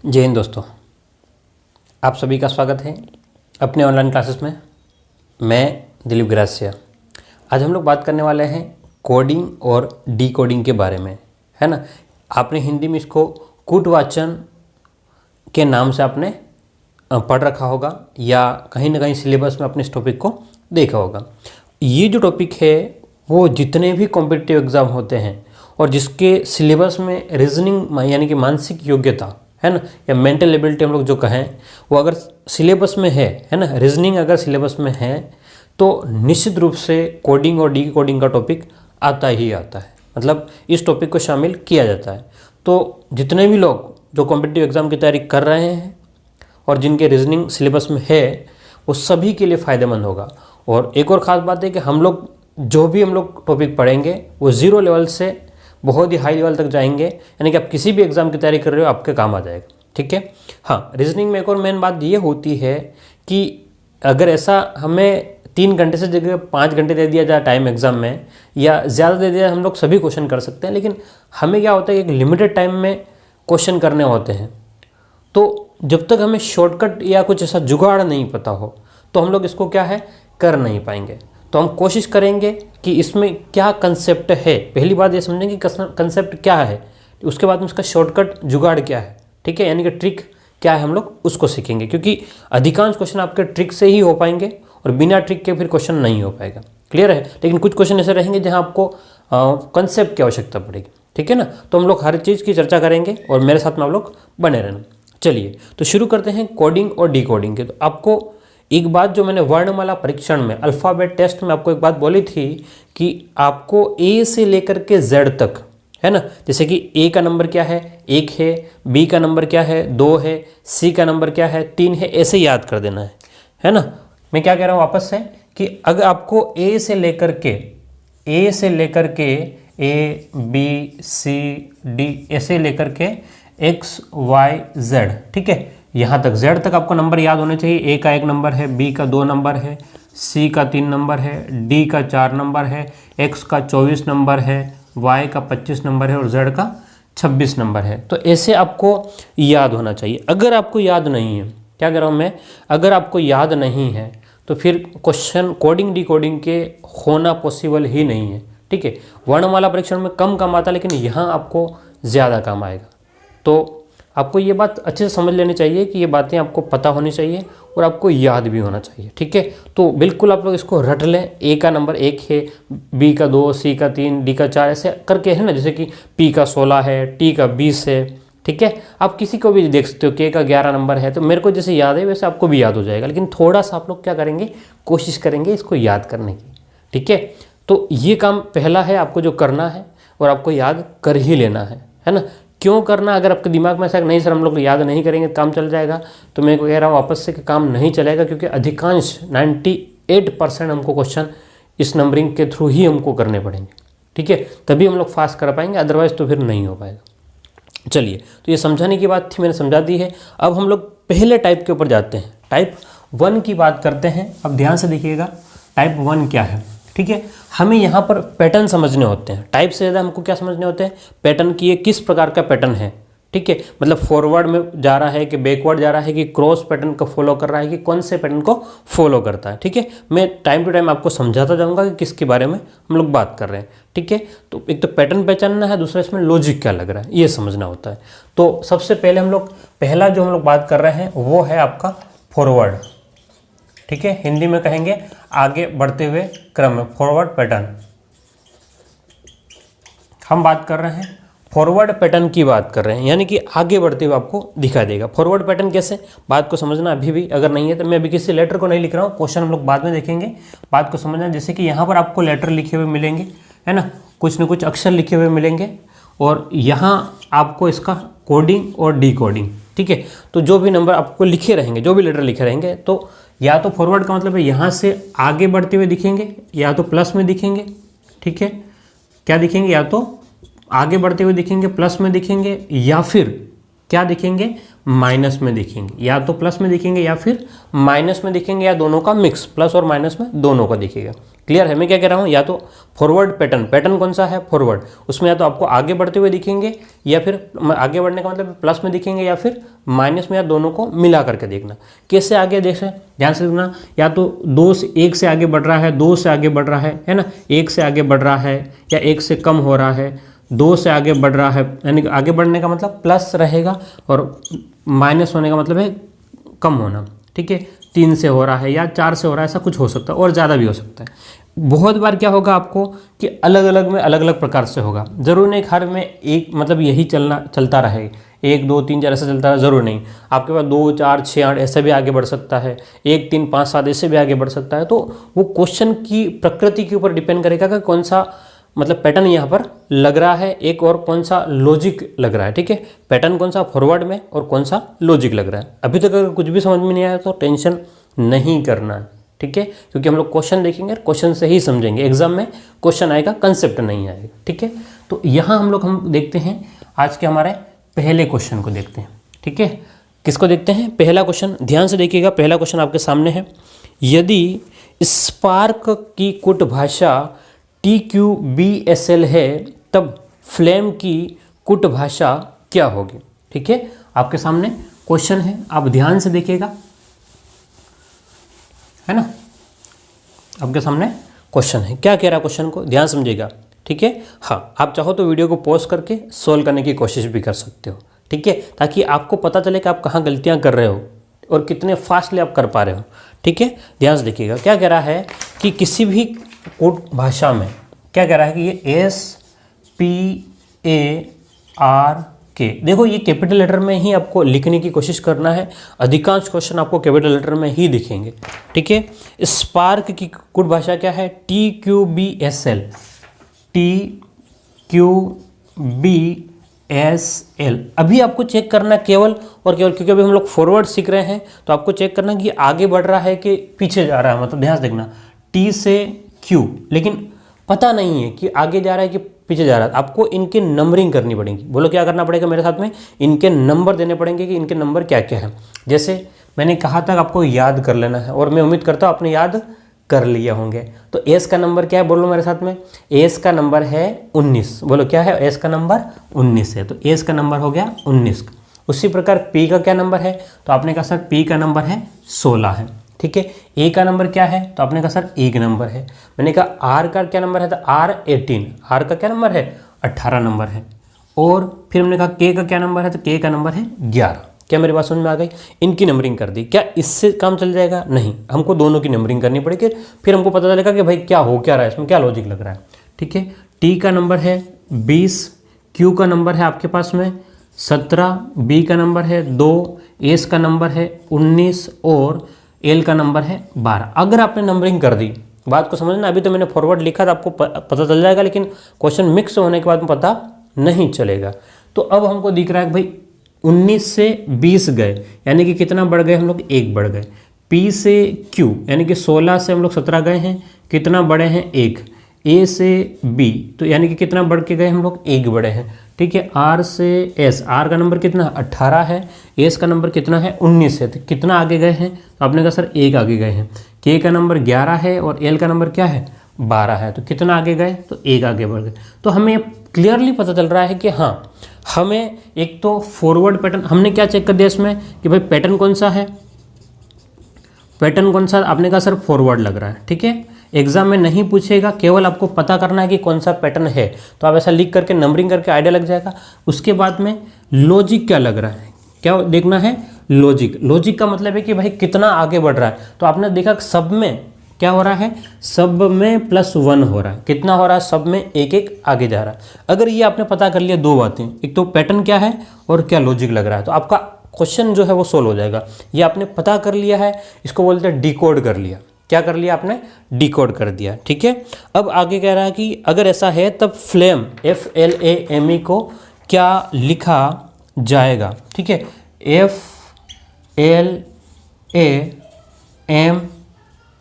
जय हिंद दोस्तों, आप सभी का स्वागत है अपने ऑनलाइन क्लासेस में। मैं दिलीप ग्रासिया। आज हम लोग बात करने वाले हैं कोडिंग और डीकोडिंग के बारे में, है ना। आपने हिंदी में इसको कूटवाचन के नाम से आपने पढ़ रखा होगा या कहीं ना कहीं सिलेबस में अपने इस टॉपिक को देखा होगा। ये जो टॉपिक है वो जितने भी कॉम्पिटिटिव एग्ज़ाम होते हैं और जिसके सिलेबस में रीजनिंग यानी कि मानसिक योग्यता है ना, या मेंटल एबिलिटी हम लोग जो कहें, वो अगर सिलेबस में है ना, रीजनिंग अगर सिलेबस में है तो निश्चित रूप से कोडिंग और डी कोडिंग का टॉपिक आता ही आता है। मतलब इस टॉपिक को शामिल किया जाता है। तो जितने भी लोग जो कॉम्पिटिटिव एग्ज़ाम की तैयारी कर रहे हैं और जिनके रीजनिंग सिलेबस में है, वो सभी के लिए फ़ायदेमंद होगा। और एक और ख़ास बात है कि हम लोग जो भी टॉपिक पढ़ेंगे वो ज़ीरो लेवल से बहुत ही हाई लेवल तक जाएंगे, यानी कि आप किसी भी एग्ज़ाम की तैयारी कर रहे हो आपके काम आ जाएगा। ठीक है। हाँ, रीजनिंग में एक और मेन बात ये होती है कि अगर ऐसा हमें 3 घंटे से जगह 5 घंटे दे दिया जाए टाइम एग्ज़ाम में, या ज़्यादा दे दिया, हम लोग सभी क्वेश्चन कर सकते हैं, लेकिन हमें क्या होता है कि एक लिमिटेड टाइम में क्वेश्चन करने होते हैं। तो जब तक हमें शॉर्टकट या कुछ ऐसा जुगाड़ नहीं पता हो तो हम लोग इसको क्या है कर नहीं पाएंगे। तो हम कोशिश करेंगे कि इसमें क्या कंसेप्ट है, पहली बात ये समझेंगे कि कंसेप्ट क्या है, उसके बाद में उसका शॉर्टकट जुगाड़ क्या है। ठीक है, यानी कि ट्रिक क्या है, हम लोग उसको सीखेंगे, क्योंकि अधिकांश क्वेश्चन आपके ट्रिक से ही हो पाएंगे और बिना ट्रिक के फिर क्वेश्चन नहीं हो पाएगा। क्लियर है। लेकिन कुछ क्वेश्चन ऐसे रहेंगे जहाँ आपको कंसेप्ट की आवश्यकता पड़ेगी। ठीक है ना। तो हम लोग हर चीज़ की चर्चा करेंगे और मेरे साथ में आप लोग बने रहना। चलिए तो शुरू करते हैं कोडिंग और डीकोडिंग के। तो आपको एक बात जो मैंने वर्णमाला परीक्षण में, अल्फ़ाबेट टेस्ट में आपको एक बात बोली थी कि आपको ए से लेकर के जेड तक, है ना, जैसे कि ए का नंबर क्या है, 1 है, बी का नंबर क्या है, 2 है, सी का नंबर क्या है, 3 है, ऐसे याद कर देना है ना। मैं क्या कह रहा हूँ वापस से कि अगर आपको ए से लेकर के ए बी सी डी ऐसे लेकर के एक्स वाई जेड, ठीक है, यहाँ तक जेड तक आपको नंबर याद होने चाहिए। ए का 1 नंबर है, बी का 2 नंबर है, सी का 3 नंबर है, डी का 4 नंबर है, एक्स का 24 नंबर है, वाई का 25 नंबर है और जेड का 26 नंबर है। तो ऐसे आपको याद होना चाहिए। अगर आपको याद नहीं है, क्या कह रहा हूँ मैं, अगर आपको याद नहीं है तो फिर क्वेश्चन कोडिंग डिकोडिंग के होना पॉसिबल ही नहीं है। ठीक है, वर्णमाला परीक्षण में कम आता, लेकिन यहाँ आपको ज़्यादा काम आएगा। तो आपको ये बात अच्छे से समझ लेनी चाहिए कि ये बातें आपको पता होनी चाहिए और आपको याद भी होना चाहिए। ठीक है, तो बिल्कुल आप लोग इसको रट लें। ए का नंबर 1 है, बी का 2, सी का 3, डी का 4, ऐसे करके, है ना। जैसे कि पी का 16 है, टी का 20 है। ठीक है, आप किसी को भी देख सकते हो, के का 11 नंबर है। तो मेरे को जैसे याद है वैसे आपको भी याद हो जाएगा, लेकिन थोड़ा सा आप लोग क्या करेंगे, कोशिश करेंगे इसको याद करने की। ठीक है, तो ये काम पहला है आपको जो करना है और आपको याद कर ही लेना है ना। क्यों करना, अगर आपके दिमाग में ऐसा नहीं सर हम लोग याद नहीं करेंगे काम चल जाएगा, तो मैं कह रहा हूँ वापस से कि काम नहीं चलेगा, क्योंकि अधिकांश 98% हमको क्वेश्चन इस नंबरिंग के थ्रू ही हमको करने पड़ेंगे। ठीक है, तभी हम लोग फास्ट कर पाएंगे, अदरवाइज तो फिर नहीं हो पाएगा। चलिए, तो ये समझाने की बात थी, मैंने समझा दी है। अब हम लोग पहले टाइप के ऊपर जाते हैं, टाइप 1 की बात करते हैं। अब ध्यान से देखिएगा टाइप 1 क्या है। ठीक है, हमें यहाँ पर पैटर्न समझने होते हैं। टाइप से ज़्यादा हमको क्या समझने होते हैं, पैटर्न की, ये किस प्रकार का पैटर्न है। ठीक है, मतलब फॉरवर्ड में जा रहा है कि बैकवर्ड जा रहा है, कि क्रॉस पैटर्न को फॉलो कर रहा है, कि कौन से पैटर्न को फॉलो करता है। ठीक है, मैं टाइम टू टाइम आपको समझाता जाऊँगा कि किसके बारे में हम लोग बात कर रहे हैं। ठीक है, तो एक तो पैटर्न पहचानना है, दूसरा इसमें लॉजिक क्या लग रहा है ये समझना होता है। तो सबसे पहले हम लोग पहला जो हम लोग बात कर रहे हैं वो है आपका फॉरवर्ड। ठीक है, हिंदी में कहेंगे आगे बढ़ते हुए क्रम में, फॉरवर्ड पैटर्न। हम बात कर रहे हैं फॉरवर्ड पैटर्न की बात कर रहे हैं, यानी कि आगे बढ़ते हुए आपको दिखा देगा। फॉरवर्ड पैटर्न कैसे, बात को समझना अभी भी अगर नहीं है तो मैं अभी किसी लेटर को नहीं लिख रहा हूँ, क्वेश्चन हम लोग बाद में देखेंगे, बात को समझना। जैसे कि यहाँ पर आपको लेटर लिखे हुए मिलेंगे, है ना, कुछ न कुछ अक्षर लिखे हुए मिलेंगे, और यहाँ आपको इसका कोडिंग और डीकोडिंग। ठीक है, तो जो भी नंबर आपको लिखे रहेंगे, जो भी लेटर लिखे रहेंगे, तो या तो फॉरवर्ड का मतलब है यहाँ से आगे बढ़ते हुए दिखेंगे, या तो प्लस में दिखेंगे। ठीक है, क्या दिखेंगे, या तो आगे बढ़ते हुए दिखेंगे, प्लस में दिखेंगे, या फिर क्या दिखेंगे, माइनस में दिखेंगे, या तो प्लस में दिखेंगे या फिर माइनस में दिखेंगे, या दोनों का मिक्स, प्लस और माइनस में दोनों का दिखेगा। क्लियर है मैं क्या कह रहा हूँ? या तो फॉरवर्ड पैटर्न, पैटर्न कौन सा है, फॉरवर्ड, उसमें या तो आपको आगे बढ़ते हुए दिखेंगे, या फिर आगे बढ़ने का मतलब प्लस में दिखेंगे या फिर माइनस में, या दोनों को मिला करके देखना। कैसे आगे देख ध्यान से देखना, या तो 2 से 1 से आगे बढ़ रहा है, 2 से आगे बढ़ रहा है ना, 1 से आगे बढ़ रहा है, या 1 से कम हो रहा है, 2 से आगे बढ़ रहा है, यानी आगे बढ़ने का मतलब प्लस रहेगा और माइनस होने का मतलब है कम होना। ठीक है, 3 से हो रहा है या 4 से हो रहा है, ऐसा कुछ हो सकता है और ज़्यादा भी हो सकता है। बहुत बार क्या होगा आपको कि अलग अलग में अलग अलग प्रकार से होगा, ज़रूर नहीं हर में एक मतलब यही चलता रहे, 1 2 3 4 ऐसा चलता रहा, ज़रूर नहीं। आपके पास 2 4 6 8 ऐसे भी आगे बढ़ सकता है, 1 3 5 7 ऐसे भी आगे बढ़ सकता है। तो वो क्वेश्चन की प्रकृति के ऊपर डिपेंड करेगा कि कौन सा मतलब पैटर्न यहाँ पर लग रहा है, एक और कौन सा लॉजिक लग रहा है। ठीक है, पैटर्न कौन सा फॉरवर्ड में और कौन सा लॉजिक लग रहा है। अभी तक अगर कुछ भी समझ में नहीं आया तो टेंशन नहीं करना है। ठीक है, क्योंकि हम लोग क्वेश्चन देखेंगे, क्वेश्चन से ही समझेंगे, एग्जाम में क्वेश्चन आएगा, कंसेप्ट नहीं आएगा। ठीक है, तो यहाँ हम देखते हैं आज के हमारे पहले क्वेश्चन को देखते हैं। ठीक है, किसको देखते हैं? पहला क्वेश्चन, ध्यान से देखिएगा। पहला क्वेश्चन आपके सामने है, यदि स्पार्क की कुट भाषा TQBSL है तब फ्लेम की कुट भाषा क्या होगी? ठीक है, आपके सामने क्वेश्चन है, आप ध्यान से देखिएगा, है ना। आपके सामने क्वेश्चन है, क्या कह रहा है क्वेश्चन को ध्यान समझिएगा। ठीक है, हाँ, आप चाहो तो वीडियो को पॉज करके सोल्व करने की कोशिश भी कर सकते हो। ठीक है, ताकि आपको पता चले कि आप कहाँ गलतियाँ कर रहे हो और कितने फास्टली आप कर पा रहे हो। ठीक है, ध्यान से देखिएगा। क्या कह रहा है कि किसी भी कोड भाषा में क्या कह रहा है कि ये SPARK, देखो ये कैपिटल लेटर में ही आपको लिखने की कोशिश करना है। अधिकांश क्वेश्चन आपको कैपिटल लेटर में ही दिखेंगे। ठीक है, स्पार्क की कोड भाषा क्या है? TQBSL, TQBSL। अभी आपको चेक करना केवल और केवल, क्योंकि अभी हम लोग फॉरवर्ड सीख रहे हैं, तो आपको चेक करना कि आगे बढ़ रहा है कि पीछे जा रहा है। मतलब ध्यान से देखना, T से Q, लेकिन पता नहीं है कि आगे जा रहा है कि पीछे जा रहा है। आपको इनके नंबरिंग करनी पड़ेगी। बोलो क्या करना पड़ेगा मेरे साथ में? इनके नंबर देने पड़ेंगे कि इनके नंबर क्या क्या है। जैसे मैंने कहा था आपको याद कर लेना है, और मैं उम्मीद करता हूँ आपने याद कर लिया होंगे। तो एस का नंबर क्या है, बोलो मेरे साथ में? एस का नंबर है 19। बोलो क्या है? एस का नंबर 19 है, तो एस का नंबर हो गया 19। उसी प्रकार पी का क्या नंबर है? तो आपने कहा सर पी का नंबर है 16 है। ठीक है, ए का नंबर क्या है? तो आपने कहा सर एक नंबर है। मैंने कहा आर का क्या नंबर है? तो आर 18, आर का क्या नंबर है? 18 नंबर है। और फिर हमने कहा के का क्या नंबर है? तो के का नंबर है 11। क्या मेरी बात समझ में आ गई? इनकी नंबरिंग कर दी। क्या इससे काम चल जाएगा? नहीं, हमको दोनों की नंबरिंग करनी पड़ेगी, फिर हमको पता चलेगा कि भाई क्या हो क्या रहा है, इसमें क्या लॉजिक लग रहा है। ठीक है, टी का नंबर है 20, क्यू का नंबर है आपके पास में 17, बी का नंबर है 2, एस का नंबर है 19 और एल का नंबर है 12। अगर आपने नंबरिंग कर दी, बात को समझना, अभी तो मैंने फॉरवर्ड लिखा था, आपको पता चल जाएगा, लेकिन क्वेश्चन मिक्स होने के बाद में पता नहीं चलेगा। तो अब हमको दिख रहा है कि भाई 19 से 20 गए, यानी कि कितना बढ़ गए हम लोग? 1 बढ़ गए। पी से क्यू यानी कि 16 से हम लोग 17 गए हैं, कितना बढ़े हैं? 1। ए से बी तो यानी कि कितना बढ़ के गए हम लोग? 1 बढ़े हैं। ठीक है, आर से एस, आर का नंबर कितना? 18 है। एस का नंबर कितना है? 19 है। तो कितना आगे गए हैं? तो आपने कहा सर 1 आगे गए हैं। के का नंबर 11 है और एल का नंबर क्या है? 12 है। तो कितना आगे गए? तो 1 आगे बढ़ गए। तो हमें क्लियरली पता चल रहा है कि हाँ, हमें एक तो फॉरवर्ड पैटर्न, हमने क्या चेक कर दिया इसमें कि भाई पैटर्न कौन सा है, पैटर्न कौन सा? आपने कहा सर फॉरवर्ड लग रहा है। ठीक है, एग्जाम में नहीं पूछेगा, केवल आपको पता करना है कि कौन सा पैटर्न है। तो आप ऐसा लिख करके नंबरिंग करके आइडिया लग जाएगा। उसके बाद में लॉजिक क्या लग रहा है, क्या देखना है? लॉजिक। लॉजिक का मतलब है कि भाई कितना आगे बढ़ रहा है। तो आपने देखा सब में क्या हो रहा है? सब में +1 हो रहा है। कितना हो रहा है? सब में 1-1 आगे जा रहा है। अगर ये आपने पता कर लिया दो बातें, एक तो पैटर्न क्या है और क्या लॉजिक लग रहा है, तो आपका क्वेश्चन जो है वो सोल्व हो जाएगा। ये आपने पता कर लिया है, इसको बोलते हैं डिकोड कर लिया। क्या कर लिया आपने? डिकोड कर दिया। ठीक है, अब आगे कह रहा है कि अगर ऐसा है तब फ्लेम FLAME को क्या लिखा जाएगा? ठीक है,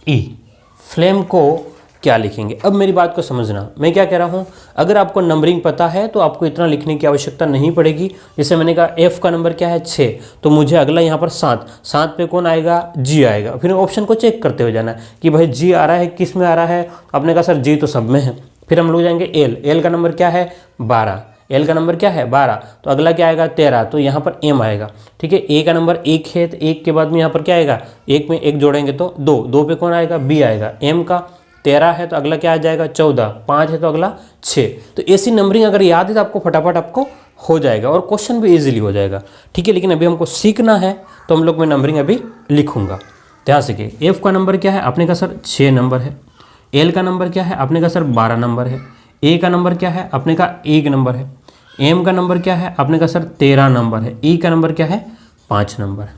FLAME फ्लेम को क्या लिखेंगे। अब मेरी बात को समझना, मैं क्या कह रहा हूँ, अगर आपको नंबरिंग पता है तो आपको इतना लिखने की आवश्यकता नहीं पड़ेगी। जैसे मैंने कहा एफ का नंबर क्या है 6, तो मुझे अगला यहाँ पर 7 पे कौन आएगा, जी आएगा। फिर ऑप्शन को चेक करते हुए जाना कि भाई जी आ रहा है, किस में आ रहा है, आपने कहा सर जी तो सब में है। फिर हम लोग जाएंगे एल का नंबर क्या है 12, एल का नंबर क्या है 12, तो अगला क्या आएगा 13, तो यहाँ पर एम आएगा। ठीक है, ए का नंबर 1 है, तो 1 के बाद में यहाँ पर क्या आएगा, 1 में 1 जोड़ेंगे तो 2 पे कौन आएगा, बी आएगा। एम का 13 है तो अगला क्या आ जाएगा 14, 5 है तो अगला 6। तो ऐसी नंबरिंग अगर याद है तो आपको फटाफट आपको हो जाएगा और क्वेश्चन भी इजीली हो जाएगा। ठीक है, लेकिन अभी हमको सीखना है तो हम लोग मैं नंबरिंग अभी लिखूंगा, ध्यान सीखिए। एफ का नंबर क्या है, आपने कहा सर 6 नंबर है। एल का नंबर क्या है, आपने कहा सर 12 नंबर है। ए का नंबर क्या है, आपने कहा 1 नंबर है। एम का नंबर क्या है, आपने कहा सर 13 नंबर है। ई का नंबर क्या है 5 नंबर।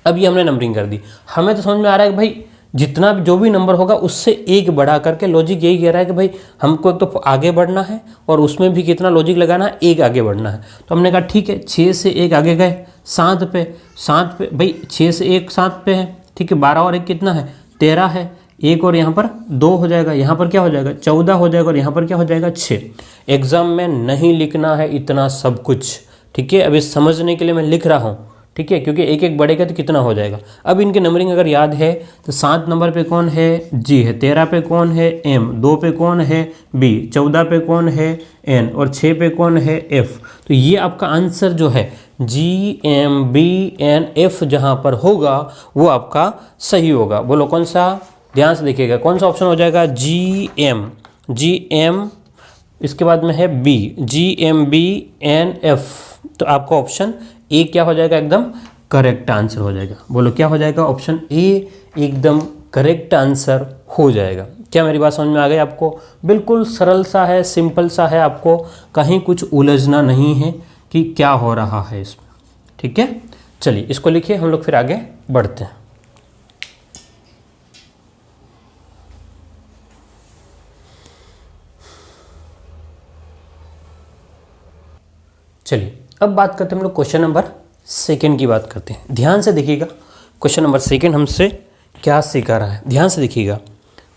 अब ये हमने नंबरिंग कर दी। हमें तो समझ में आ रहा है कि भाई जितना जो भी नंबर होगा उससे एक बढ़ा करके, लॉजिक यही कह रहा है कि भाई हमको एक तो आगे बढ़ना है और उसमें भी कितना लॉजिक लगाना है, एक आगे बढ़ना है। तो हमने कहा ठीक है, 6 से 1 आगे गए 7 पे, भाई 6 से 1 7 पे है। ठीक है, 12 और 1 कितना है 13 है, 1 और यहाँ पर 2 हो जाएगा, यहाँ पर क्या हो जाएगा 14 हो जाएगा और यहाँ पर क्या हो जाएगा 6। एग्जाम में नहीं लिखना है इतना सब कुछ। ठीक है, अभी समझने के लिए मैं लिख रहा हूँ। ठीक है, क्योंकि एक एक बढ़ेगा तो कितना हो जाएगा। अब इनकी नंबरिंग अगर याद है तो 7 नंबर पे कौन है, जी है। 13 पे कौन है, एम। 2 पे कौन है, बी। 14 पे कौन है, एन। और 6 पे कौन है, एफ। तो ये आपका आंसर जो है G M B N F जहाँ पर होगा वो आपका सही होगा। बोलो कौन सा, ध्यान से देखिएगा कौन सा ऑप्शन हो जाएगा, जी एम, इसके बाद में है B, G M B N F. तो आपका ऑप्शन ए क्या हो जाएगा, एकदम करेक्ट आंसर हो जाएगा। बोलो क्या हो जाएगा, ऑप्शन ए एकदम करेक्ट आंसर हो जाएगा। क्या मेरी बात समझ में आ गई आपको? बिल्कुल सरल सा है, सिंपल सा है, आपको कहीं कुछ उलझना नहीं है कि क्या हो रहा है इसमें। ठीक है, चलिए इसको लिखिए, हम लोग फिर आगे बढ़ते हैं। चलिए अब बात करते हैं हम लोग क्वेश्चन नंबर 2 की बात करते हैं। ध्यान से देखिएगा, क्वेश्चन नंबर 2 हमसे क्या सिखा रहा है, ध्यान से देखिएगा।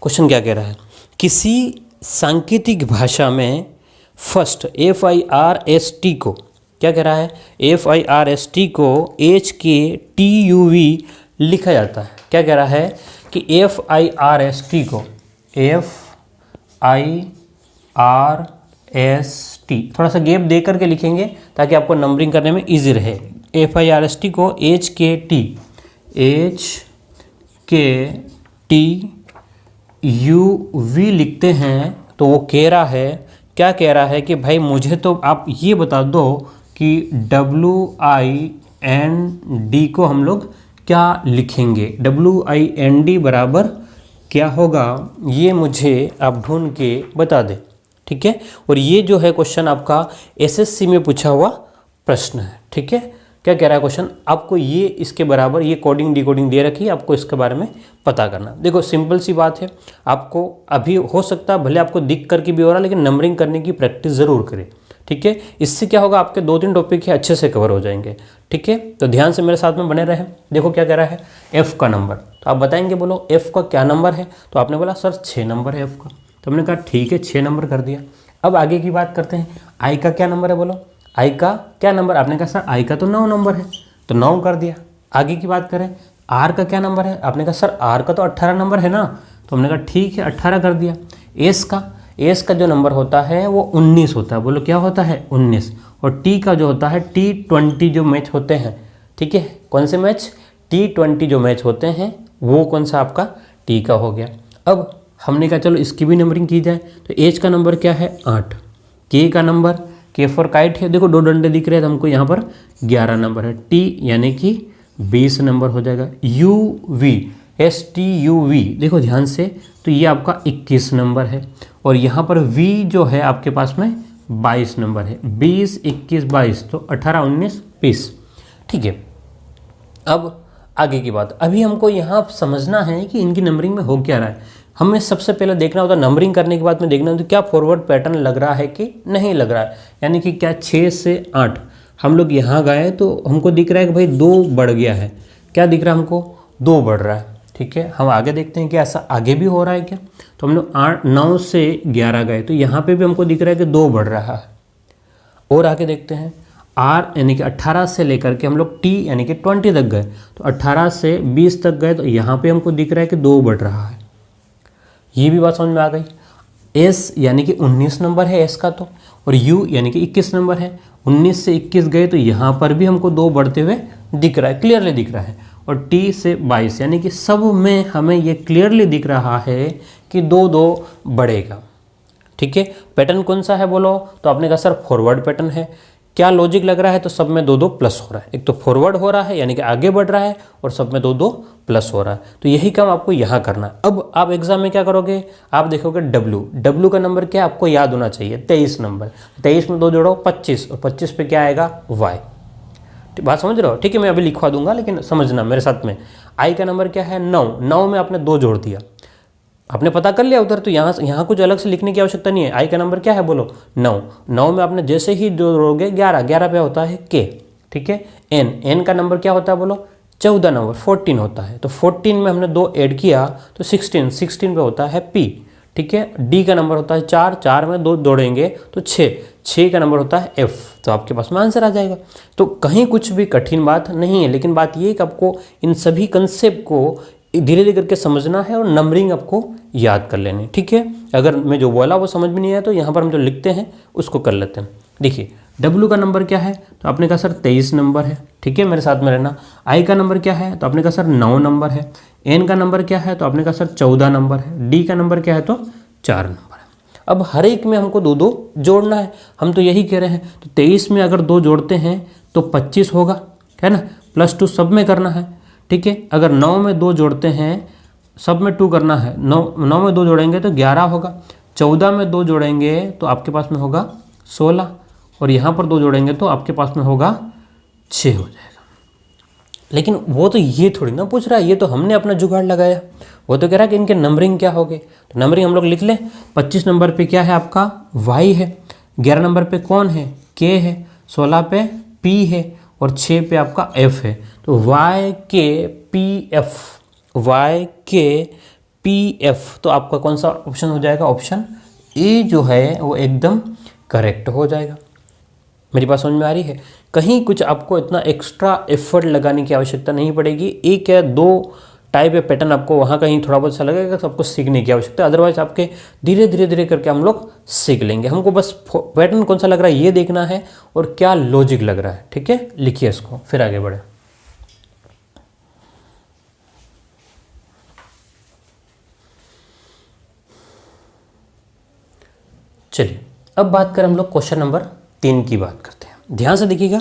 क्वेश्चन क्या कह रहा है, किसी सांकेतिक भाषा में फर्स्ट FIRST को, क्या कह रहा है, FIRST को HKTUV लिखा जाता है। क्या कह रहा है कि FIRST को FIRST, थोड़ा सा गैप दे करके लिखेंगे ताकि आपको नंबरिंग करने में इजी रहे। FIRST को HKTUV लिखते हैं। तो वो कह रहा है, क्या कह रहा है कि भाई मुझे तो आप ये बता दो कि WIND को हम लोग क्या लिखेंगे, WIND बराबर क्या होगा, ये मुझे आप ढूंढ के बता दें। ठीक है, और ये जो है क्वेश्चन आपका SSC में पूछा हुआ प्रश्न है। ठीक है, क्या कह रहा है क्वेश्चन, आपको ये इसके बराबर ये कोडिंग डिकोडिंग दे रखी है, आपको इसके बारे में पता करना। देखो सिंपल सी बात है, आपको अभी हो सकता है भले आपको दिख करके भी हो रहा, लेकिन नंबरिंग करने की प्रैक्टिस ज़रूर करें। ठीक है, इससे क्या होगा, आपके 2-3 टॉपिक ही अच्छे से कवर हो जाएंगे। ठीक है, तो ध्यान से मेरे साथ में बने रहे। देखो क्या कह रहा है, एफ़ का नंबर, तो आप बताएंगे, बोलो एफ़ का क्या नंबर है। तो आपने बोला सर 6 नंबर है एफ़ का। तो हमने कहा ठीक है 6 नंबर कर दिया। अब आगे की बात करते हैं, आई का क्या नंबर है, बोलो आई का क्या नंबर। आपने कहा सर आई का तो 9 नंबर है, तो 9 कर दिया। आगे की बात करें, आर का क्या नंबर है। आपने कहा सर आर का तो 18 नंबर है ना। तो हमने कहा ठीक है 18 कर दिया। एस का जो नंबर होता है वो 19 होता है। बोलो क्या होता है, 19। और टी का जो होता है, T20 जो मैच होते हैं। ठीक है, कौन से मैच, T20 जो मैच होते हैं वो कौन सा आपका टी का हो गया। अब हमने कहा चलो इसकी भी नंबरिंग की जाए। तो एच का नंबर क्या है 8, के का नंबर, के फॉर काइट है, देखो 2 डंडे दिख रहे हैं तो हमको यहाँ पर 11 नंबर है। टी यानी कि 20 नंबर हो जाएगा। STUV देखो ध्यान से, तो ये आपका 21 नंबर है। और यहाँ पर V जो है आपके पास में 22 नंबर है। 20, 21, 22, तो 18, 19, 20। ठीक है, अब आगे की बात, अभी हमको यहाँ समझना है कि इनकी नंबरिंग में हो क्या रहा है। हमें सबसे पहले देखना होता है, नंबरिंग करने के बाद में देखना होता है क्या फॉरवर्ड पैटर्न लग रहा है कि नहीं लग रहा है। यानी कि क्या 6 से 8 हम लोग यहाँ गए तो हमको दिख रहा है कि भाई 2 बढ़ गया है। क्या दिख रहा है हमको, 2 बढ़ रहा है। ठीक है, हम आगे देखते हैं कि ऐसा आगे भी हो रहा है क्या। तो हम लोग 9 से 11 गए, तो यहाँ पे भी हमको दिख रहा है कि 2 बढ़ रहा है। और आगे देखते हैं, R यानी कि 18 से लेकर के हम लोग T यानी कि 20 तक गए, तो 18 से 20 तक गए, तो यहाँ पे हमको दिख रहा है कि 2 बढ़ रहा है। ये भी बात समझ में आ गई। S यानी कि 19 नंबर है S का, तो और U यानी कि 21 नंबर है, 19 से 21 गए, तो यहाँ पर भी हमको 2 बढ़ते हुए दिख रहा है, क्लियरली दिख रहा है। और T से 22 यानी कि सब में हमें ये क्लियरली दिख रहा है कि 2 बढ़ेगा। ठीक है, पैटर्न कौन सा है बोलो, तो आपने कहा सर फॉरवर्ड पैटर्न है। क्या लॉजिक लग रहा है, तो सब में 2 प्लस हो रहा है। एक तो फॉरवर्ड हो रहा है यानी कि आगे बढ़ रहा है, और सब में 2 प्लस हो रहा है। तो यही काम आपको यहाँ करना है। अब आप एग्जाम में क्या करोगे, आप देखोगे W का नंबर क्या है, आपको याद होना चाहिए 23 नंबर। 23 में 2 जोड़ो 25, और 25 पे क्या आएगा Y। बात समझ रहे हो? ठीक है, मैं अभी लिखवा दूंगा, लेकिन समझना मेरे साथ में। I का नंबर क्या है 9, 9 में आपने 2 जोड़ दिया, आपने पता कर लिया उधर, तो यहाँ कुछ अलग से लिखने की आवश्यकता नहीं है। आई का नंबर क्या है बोलो 9, 9 में आपने जैसे ही जोड़ोगे 11, 11 पे होता है के। ठीक है, एन का नंबर क्या होता है बोलो 14 नंबर 14 होता है, तो 14 में हमने 2 ऐड किया तो 16, 16 पे होता है पी। ठीक है, डी का नंबर होता है 4, 4 में 2 जोड़ेंगे तो 6, 6 का नंबर होता है एफ। तो आपके पास में आंसर आ जाएगा। तो कहीं कुछ भी कठिन बात नहीं है, लेकिन बात ये है कि आपको इन सभी कंसेप्ट को धीरे धीरे करके समझना है और नंबरिंग आपको याद कर लेनी। ठीक है, अगर मैं जो बोला वो समझ में नहीं आया तो यहाँ पर हम जो लिखते हैं उसको कर लेते हैं। देखिए W का नंबर क्या है, तो आपने कहा सर 23 नंबर है। ठीक है, मेरे साथ में रहना। I का नंबर क्या है, तो आपने कहा सर 9 नंबर है। N का नंबर क्या है, तो आपने कहा सर 14 नंबर है। D का नंबर क्या है, तो 4 नंबर है। अब हर एक में हमको 2 जोड़ना है, हम तो यही कह रहे हैं। तो 23 में अगर 2 जोड़ते हैं तो 25 होगा, है ना, +2 सब में करना है। ठीक है, अगर 9 में 2 जोड़ते हैं, सब में 2 करना है, 9 में 2 जोड़ेंगे तो 11 होगा। 14 में 2 जोड़ेंगे तो आपके पास में होगा 16, और यहाँ पर 2 जोड़ेंगे तो आपके पास में होगा 6 हो जाएगा। लेकिन वो तो ये थोड़ी ना पूछ रहा है, ये तो हमने अपना जुगाड़ लगाया। वो तो कह रहा है कि इनके नंबरिंग क्या होगे, तो नंबरिंग हम लोग लिख लें। 25 नंबर पे क्या है आपका Y है, 11 नंबर पे कौन है K है, 16 पे P है, और 6 पे आपका F है। तो YKPF, तो आपका कौन सा ऑप्शन हो जाएगा, ऑप्शन ए जो है वो एकदम करेक्ट हो जाएगा। मेरी बात समझ में आ रही है? कहीं कुछ आपको इतना एक्स्ट्रा एफर्ट लगाने की आवश्यकता नहीं पड़ेगी। एक या 2 टाइप या पैटर्न आपको वहाँ कहीं थोड़ा बहुत सा लगेगा तो आपको सीखने की आवश्यकता है, अदरवाइज आपके धीरे धीरे करके हम लोग सीख लेंगे। हमको बस पैटर्न कौन सा लग रहा है ये देखना है और क्या लॉजिक लग रहा है। ठीक है, लिखिए इसको, फिर आगे बढ़े। चलिए अब बात करें हम लोग क्वेश्चन नंबर 3 की बात करते हैं। ध्यान से देखिएगा,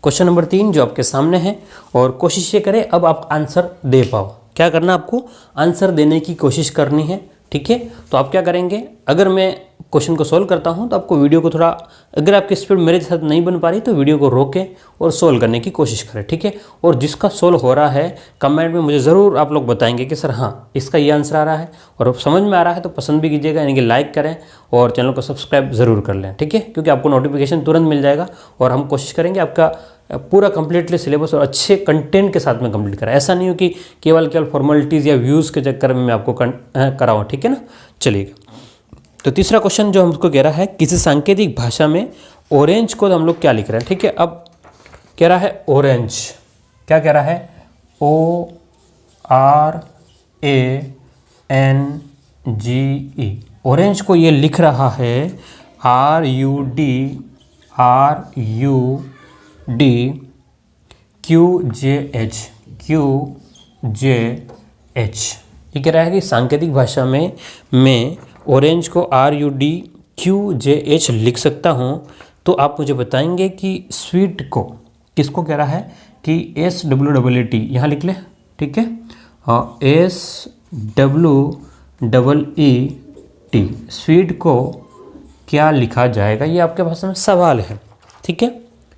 क्वेश्चन नंबर 3 जो आपके सामने है, और कोशिश ये करें अब आप आंसर दे पाओ। क्या करना, आपको आंसर देने की कोशिश करनी है। ठीक है, तो आप क्या करेंगे, अगर मैं क्वेश्चन को सोल्व करता हूं तो आपको वीडियो को थोड़ा, अगर आपकी स्पीड मेरे साथ नहीं बन पा रही तो वीडियो को रोकें और सोल्व करने की कोशिश करें। ठीक है, और जिसका सोल्व हो रहा है कमेंट में मुझे ज़रूर आप लोग बताएंगे कि सर हाँ इसका ये आंसर आ रहा है, और समझ में आ रहा है तो पसंद भी कीजिएगा, यानी कि लाइक करें और चैनल को सब्सक्राइब ज़रूर कर लें। ठीक है, क्योंकि आपको नोटिफिकेशन तुरंत मिल जाएगा, और हम कोशिश करेंगे आपका पूरा कंप्लीटली सिलेबस और अच्छे कंटेंट के साथ में कंप्लीट करा। ऐसा नहीं हो कि केवल फॉर्मेलिटीज़ या व्यूज़ के चक्कर में मैं आपको कराऊँ। ठीक है ना, चलिएगा। तो तीसरा क्वेश्चन जो हमको कह रहा है, किसी सांकेतिक भाषा में ऑरेंज को हम लोग क्या लिख रहे हैं। ठीक है, अब कह रहा है ऑरेंज, क्या कह रहा है, ORANGE। ऑरेंज को ये लिख रहा है RUDQJH। ये कह रहा है कि सांकेतिक भाषा में मैं ऑरेंज को RUDQJH लिख सकता हूँ। तो आप मुझे बताएंगे कि स्वीट को किसको कह रहा है, कि SWEET यहाँ लिख ले। ठीक है, SWEET स्वीट को क्या लिखा जाएगा, ये आपके भाषा में सवाल है। ठीक है,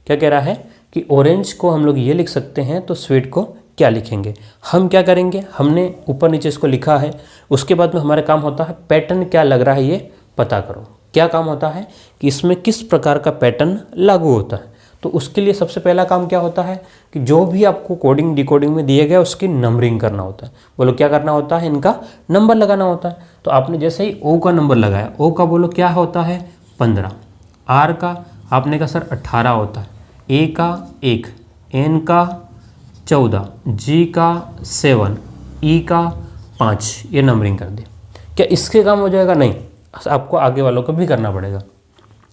क्या कह रहा है कि ऑरेंज को हम लोग ये लिख सकते हैं, तो स्वीट को क्या लिखेंगे। हम क्या करेंगे, हमने ऊपर नीचे इसको लिखा है, उसके बाद में हमारा काम होता है पैटर्न क्या लग रहा है ये पता करो। क्या काम होता है कि इसमें किस प्रकार का पैटर्न लागू होता है। तो उसके लिए सबसे पहला काम क्या होता है कि जो भी आपको कोडिंग डिकोडिंग में दिया गया उसकी नंबरिंग करना होता है। बोलो क्या करना होता है, इनका नंबर लगाना होता है। तो आपने जैसे ही ओ का नंबर लगाया, ओ का बोलो क्या होता है 15, आर का आपने कहा सर 18 होता है, ए का 1, एन का 14, जी का 7, ई का 5, ये नंबरिंग कर दी। क्या इसके काम हो जाएगा? नहीं, आपको आगे वालों को भी करना पड़ेगा।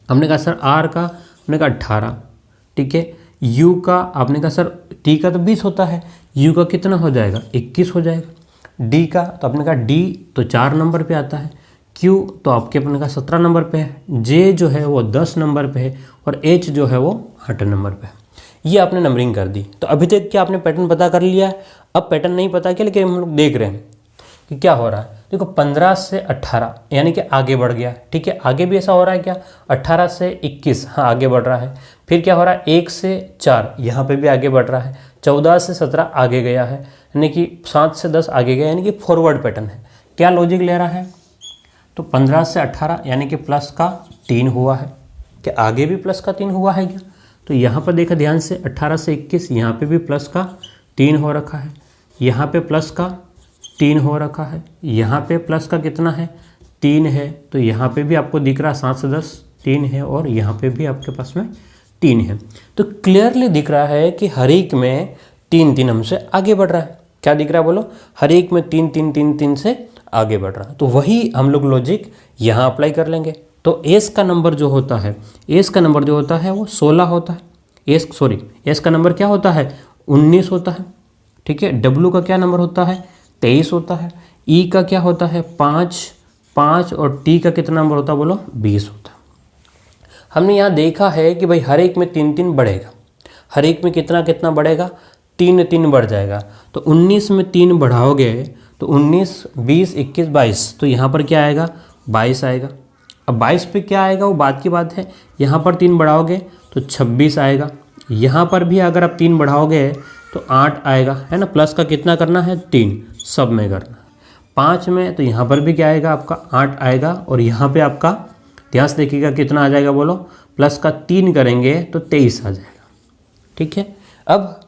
हमने कहा सर आर का हमने कहा 18, ठीक है। यू का आपने कहा सर टी का तो 20 होता है, यू का कितना हो जाएगा 21 हो जाएगा। डी का तो आपने कहा डी तो 4 नंबर पे आता है, क्यू तो आपके अपने कहा 17 नंबर पे है, जे जो है वो 10 नंबर पे है और एच जो है वो 8 नंबर पे है। ये आपने नंबरिंग कर दी। तो अभी तक क्या आपने पैटर्न पता कर लिया है? अब पैटर्न नहीं पता क्या, लेकिन हम लोग देख रहे हैं कि क्या हो रहा है। देखो 15 से 18 यानी कि आगे बढ़ गया, ठीक है। आगे भी ऐसा हो रहा है क्या, 18 से 21 हाँ आगे बढ़ रहा है। फिर क्या हो रहा है 1 से 4 यहाँ पे भी आगे बढ़ रहा है, 14 से 17 आगे गया है, यानी कि 7 से 10 आगे गया, यानी कि फॉरवर्ड पैटर्न है। क्या लॉजिक ले रहा है, तो 15 से 18 यानी कि प्लस का 3 हुआ है। क्या आगे भी प्लस का 3 हुआ है क्या? तो यहाँ पर देखा ध्यान से 18 से 21 यहाँ पे भी प्लस का 3 हो रखा है, यहाँ पे प्लस का 3 हो रखा है, यहाँ पे प्लस का कितना है 3 है, तो यहाँ पे भी आपको दिख रहा है 7 से 10 3 है और यहाँ पे भी आपके पास में 3 है। तो क्लियरली दिख रहा है कि हर एक में 3 हमसे आगे बढ़ रहा है। क्या दिख रहा है बोलो, हर एक में 3 से आगे बढ़ रहा है। तो वही हम लोग लॉजिक यहाँ अप्लाई कर लेंगे। तो एस का नंबर जो होता है, एस का नंबर जो होता है वो 16 होता है। एस का नंबर क्या होता है 19 होता है, ठीक है। डब्लू का क्या नंबर होता है 23 होता है। ई का क्या होता है 5 और टी का कितना नंबर होता है बोलो 20 होता है। हमने यहाँ देखा है कि भाई हर एक में 3 बढ़ेगा, हर एक में कितना बढ़ेगा 3 बढ़ जाएगा। तो 19 में 3 बढ़ाओगे तो 19, 20, 21, 22, तो यहाँ पर क्या आएगा 22 आएगा। अब 22 पे क्या आएगा वो बात की बात है, यहाँ पर 3 बढ़ाओगे तो 26 आएगा, यहाँ पर भी अगर आप 3 बढ़ाओगे तो 8 आएगा, है ना। प्लस का कितना करना है 3, सब में करना है। 5 में तो यहाँ पर भी क्या आएगा आपका 8 आएगा और यहाँ पे आपका ध्यान से देखिएगा कितना आ जाएगा बोलो, प्लस का 3 करेंगे तो 23 आ जाएगा, ठीक है। अब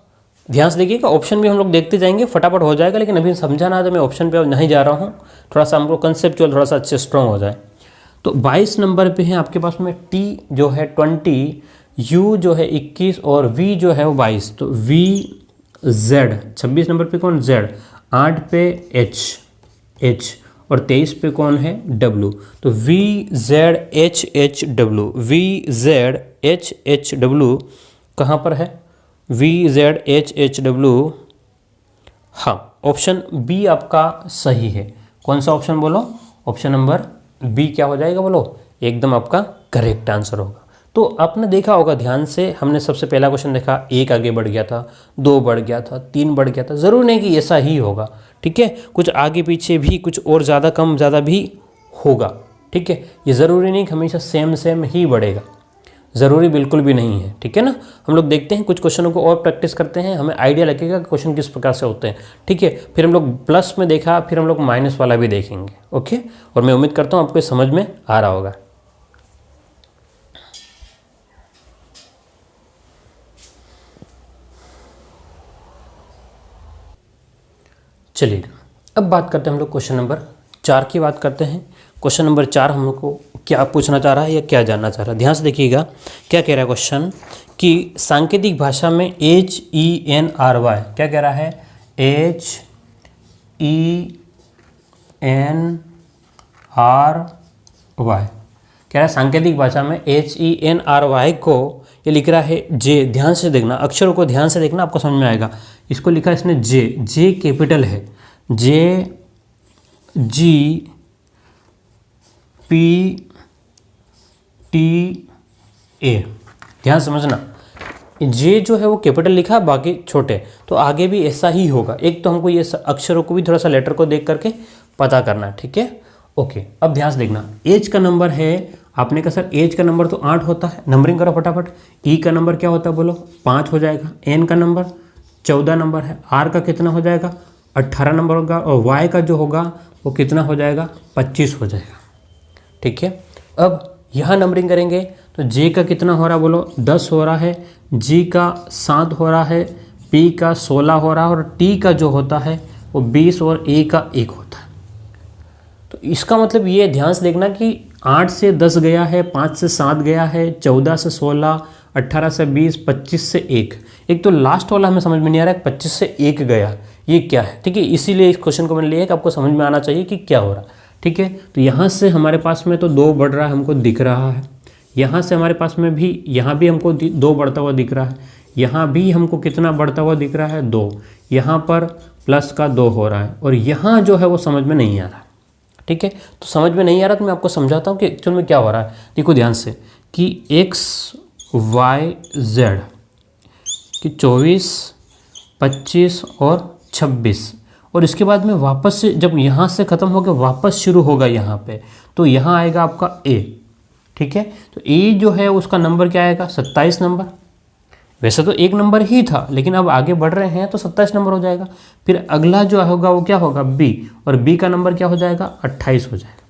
ध्यान से देखिएगा ऑप्शन भी हम लोग देखते जाएंगे, फटाफट हो जाएगा, लेकिन अभी समझाना है तो मैं ऑप्शन पे अब नहीं जा रहा हूँ, थोड़ा सा हमको कंसेप्चुअल थोड़ा सा अच्छे स्ट्रॉन्ग हो जाए। तो 22 नंबर पे है आपके पास में टी जो है 20, यू जो है 21 और वी जो है वो 22। तो वी जेड 26 नंबर पे कौन जेड, 8 पे एच और 23 पे कौन है डब्लू। तो V Z H W, V Z H W कहाँ पर है, वी जेड एच डब्लू, हाँ ऑप्शन बी आपका सही है। कौन सा ऑप्शन बोलो, ऑप्शन नंबर बी क्या हो जाएगा बोलो, एकदम आपका करेक्ट आंसर होगा। तो आपने देखा होगा ध्यान से, हमने सबसे पहला क्वेश्चन देखा 1 आगे बढ़ गया था, 2 बढ़ गया था, 3 बढ़ गया था। ज़रूर नहीं कि ऐसा ही होगा, ठीक है, कुछ आगे पीछे भी कुछ और ज़्यादा कम ज़्यादा भी होगा, ठीक है। ये ज़रूरी नहीं कि हमेशा सेम ही बढ़ेगा, ज़रूरी बिल्कुल भी नहीं है, ठीक है ना। हम लोग देखते हैं कुछ क्वेश्चनों को और प्रैक्टिस करते हैं, हमें आइडिया लगेगा कि क्वेश्चन किस प्रकार से होते हैं, ठीक है। फिर हम लोग प्लस में देखा, फिर हम लोग माइनस वाला भी देखेंगे, ओके। और मैं उम्मीद करता हूँ आपको समझ में आ रहा होगा। चलिए अब बात करते हैं हम लोग क्वेश्चन नंबर 4 की बात करते हैं। क्वेश्चन नंबर 4 हम लोग को क्या पूछना चाह रहा है या क्या जानना चाह रहा है, ध्यान से देखिएगा। क्या कह रहा है क्वेश्चन कि सांकेतिक भाषा में HENRY क्या कह रहा है, HENRY कह रहा है सांकेतिक भाषा में HENRY को ये लिख रहा है जे। ध्यान से देखना, अक्षरों को ध्यान से देखना, आपको समझ में आएगा। इसको लिखा है इसने जे कैपिटल है, JGPTA। ध्यान समझना, जे जो है वो कैपिटल लिखा है, बाकी छोटे। तो आगे भी ऐसा ही होगा। एक तो हमको ये अक्षरों को भी थोड़ा सा लेटर को देख करके पता करना है, ठीक है, ओके। अब ध्यान से देखना, एज का नंबर है, आपने कहा सर एज का नंबर तो 8 होता है, नंबरिंग करो फटाफट। ई का नंबर क्या होता है बोलो 5 हो जाएगा, एन का नंबर 14 नंबर है, आर का कितना हो जाएगा 18 नंबर होगा और वाई का जो होगा वो कितना हो जाएगा 25 हो जाएगा, ठीक है। अब यहाँ नंबरिंग करेंगे तो जे का कितना हो रहा है बोलो 10 हो रहा है, जी का 7 हो रहा है, पी का 16 हो रहा है और टी का जो होता है वो 20 और ए का 1 होता है। तो इसका मतलब ये ध्यान से देखना कि 8 से 10 गया है, 5 से 7 गया है, 14 से 16, 18 से 20, 25 से 1। एक तो लास्ट वाला हमें समझ में नहीं आ रहा है, 25 से 1 गया, ये क्या है? ठीक है, इसीलिए इस क्वेश्चन को मैंने लिया है कि आपको समझ में आना चाहिए कि क्या हो रहा है। ठीक है, तो यहाँ से हमारे पास में तो 2 बढ़ रहा है, हमको दिख रहा है। यहाँ से हमारे पास में भी, यहाँ भी हमको 2 बढ़ता हुआ दिख रहा है। यहाँ भी हमको कितना बढ़ता हुआ दिख रहा है 2। यहाँ पर प्लस का 2 हो रहा है और यहाँ जो है वो समझ में नहीं आ रहा। ठीक है, तो समझ में नहीं आ रहा तो मैं आपको समझाता हूँ कि एक्चुअल में क्या हो रहा है। देखो ध्यान से कि x y z कि 24, 25 और 26 और इसके बाद में वापस से जब यहाँ से ख़त्म हो गया वापस शुरू होगा यहाँ पे, तो यहाँ आएगा आपका a। ठीक है, तो a जो है उसका नंबर क्या आएगा 27 नंबर। वैसे तो 1 नंबर ही था लेकिन अब आगे बढ़ रहे हैं तो 27 नंबर हो जाएगा। फिर अगला जो होगा वो क्या होगा b, और b का नंबर क्या हो जाएगा 28 हो जाएगा।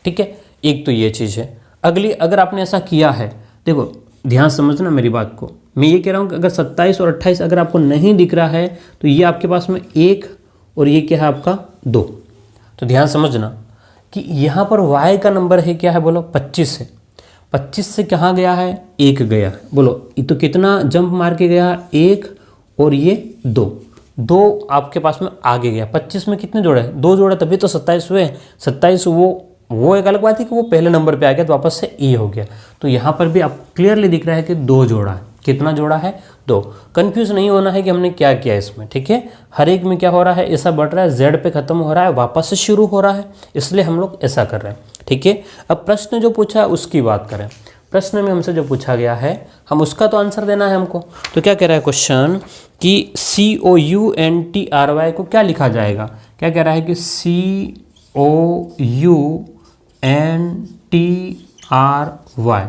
ठीक है, एक तो ये चीज़ है। अगली, अगर आपने ऐसा किया है, देखो ध्यान समझना मेरी बात को, मैं ये कह रहा हूँ कि अगर 27 और 28 अगर आपको नहीं दिख रहा है तो ये आपके पास में 1 और ये क्या है आपका 2। तो ध्यान समझना कि यहाँ पर y का नंबर है क्या है बोलो 25 है। 25 से कहाँ गया है 1 गया है, बोलो तो कितना जंप मार के गया 1 और ये 2 आपके पास में आगे गया। 25 में कितने जोड़े 2 जोड़े तभी तो 27 हुए। 27 वो एक अलग बात है कि वो पहले नंबर पे आ गया तो वापस से ए हो गया। तो यहाँ पर भी आप क्लियरली दिख रहा है कि 2 जोड़ा है। कितना जोड़ा है 2। कंफ्यूज नहीं होना है कि हमने क्या किया इसमें। ठीक है, हर एक में क्या हो रहा है ऐसा बढ़ रहा है, जेड पे खत्म हो रहा है वापस से शुरू हो रहा है, इसलिए हम लोग ऐसा कर रहे हैं। ठीक है, अब प्रश्न जो पूछा है उसकी बात करें। प्रश्न में हमसे जो पूछा गया है हम उसका तो आंसर देना है हमको। तो क्या कह रहा है क्वेश्चन कि COUNTRY को क्या लिखा जाएगा। क्या कह रहा है कि COUNTRY।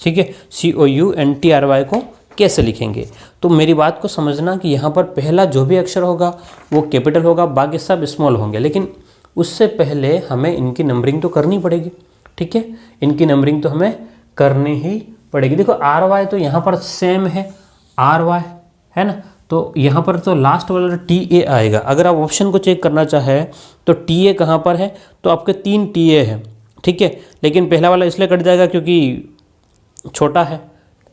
ठीक है, COUNTRY को कैसे लिखेंगे। तो मेरी बात को समझना कि यहाँ पर पहला जो भी अक्षर होगा वो कैपिटल होगा, बाकी सब स्मॉल होंगे, लेकिन उससे पहले हमें इनकी नंबरिंग तो करनी पड़ेगी। ठीक है, इनकी नंबरिंग तो हमें करनी ही पड़ेगी। देखो RY तो यहाँ पर सेम है, RY है ना, तो यहाँ पर तो लास्ट वाला TA आएगा। अगर आप ऑप्शन को चेक करना चाहें तो TA कहाँ पर है, तो आपके 3 TA है। ठीक है, लेकिन पहला वाला इसलिए कट जाएगा क्योंकि छोटा है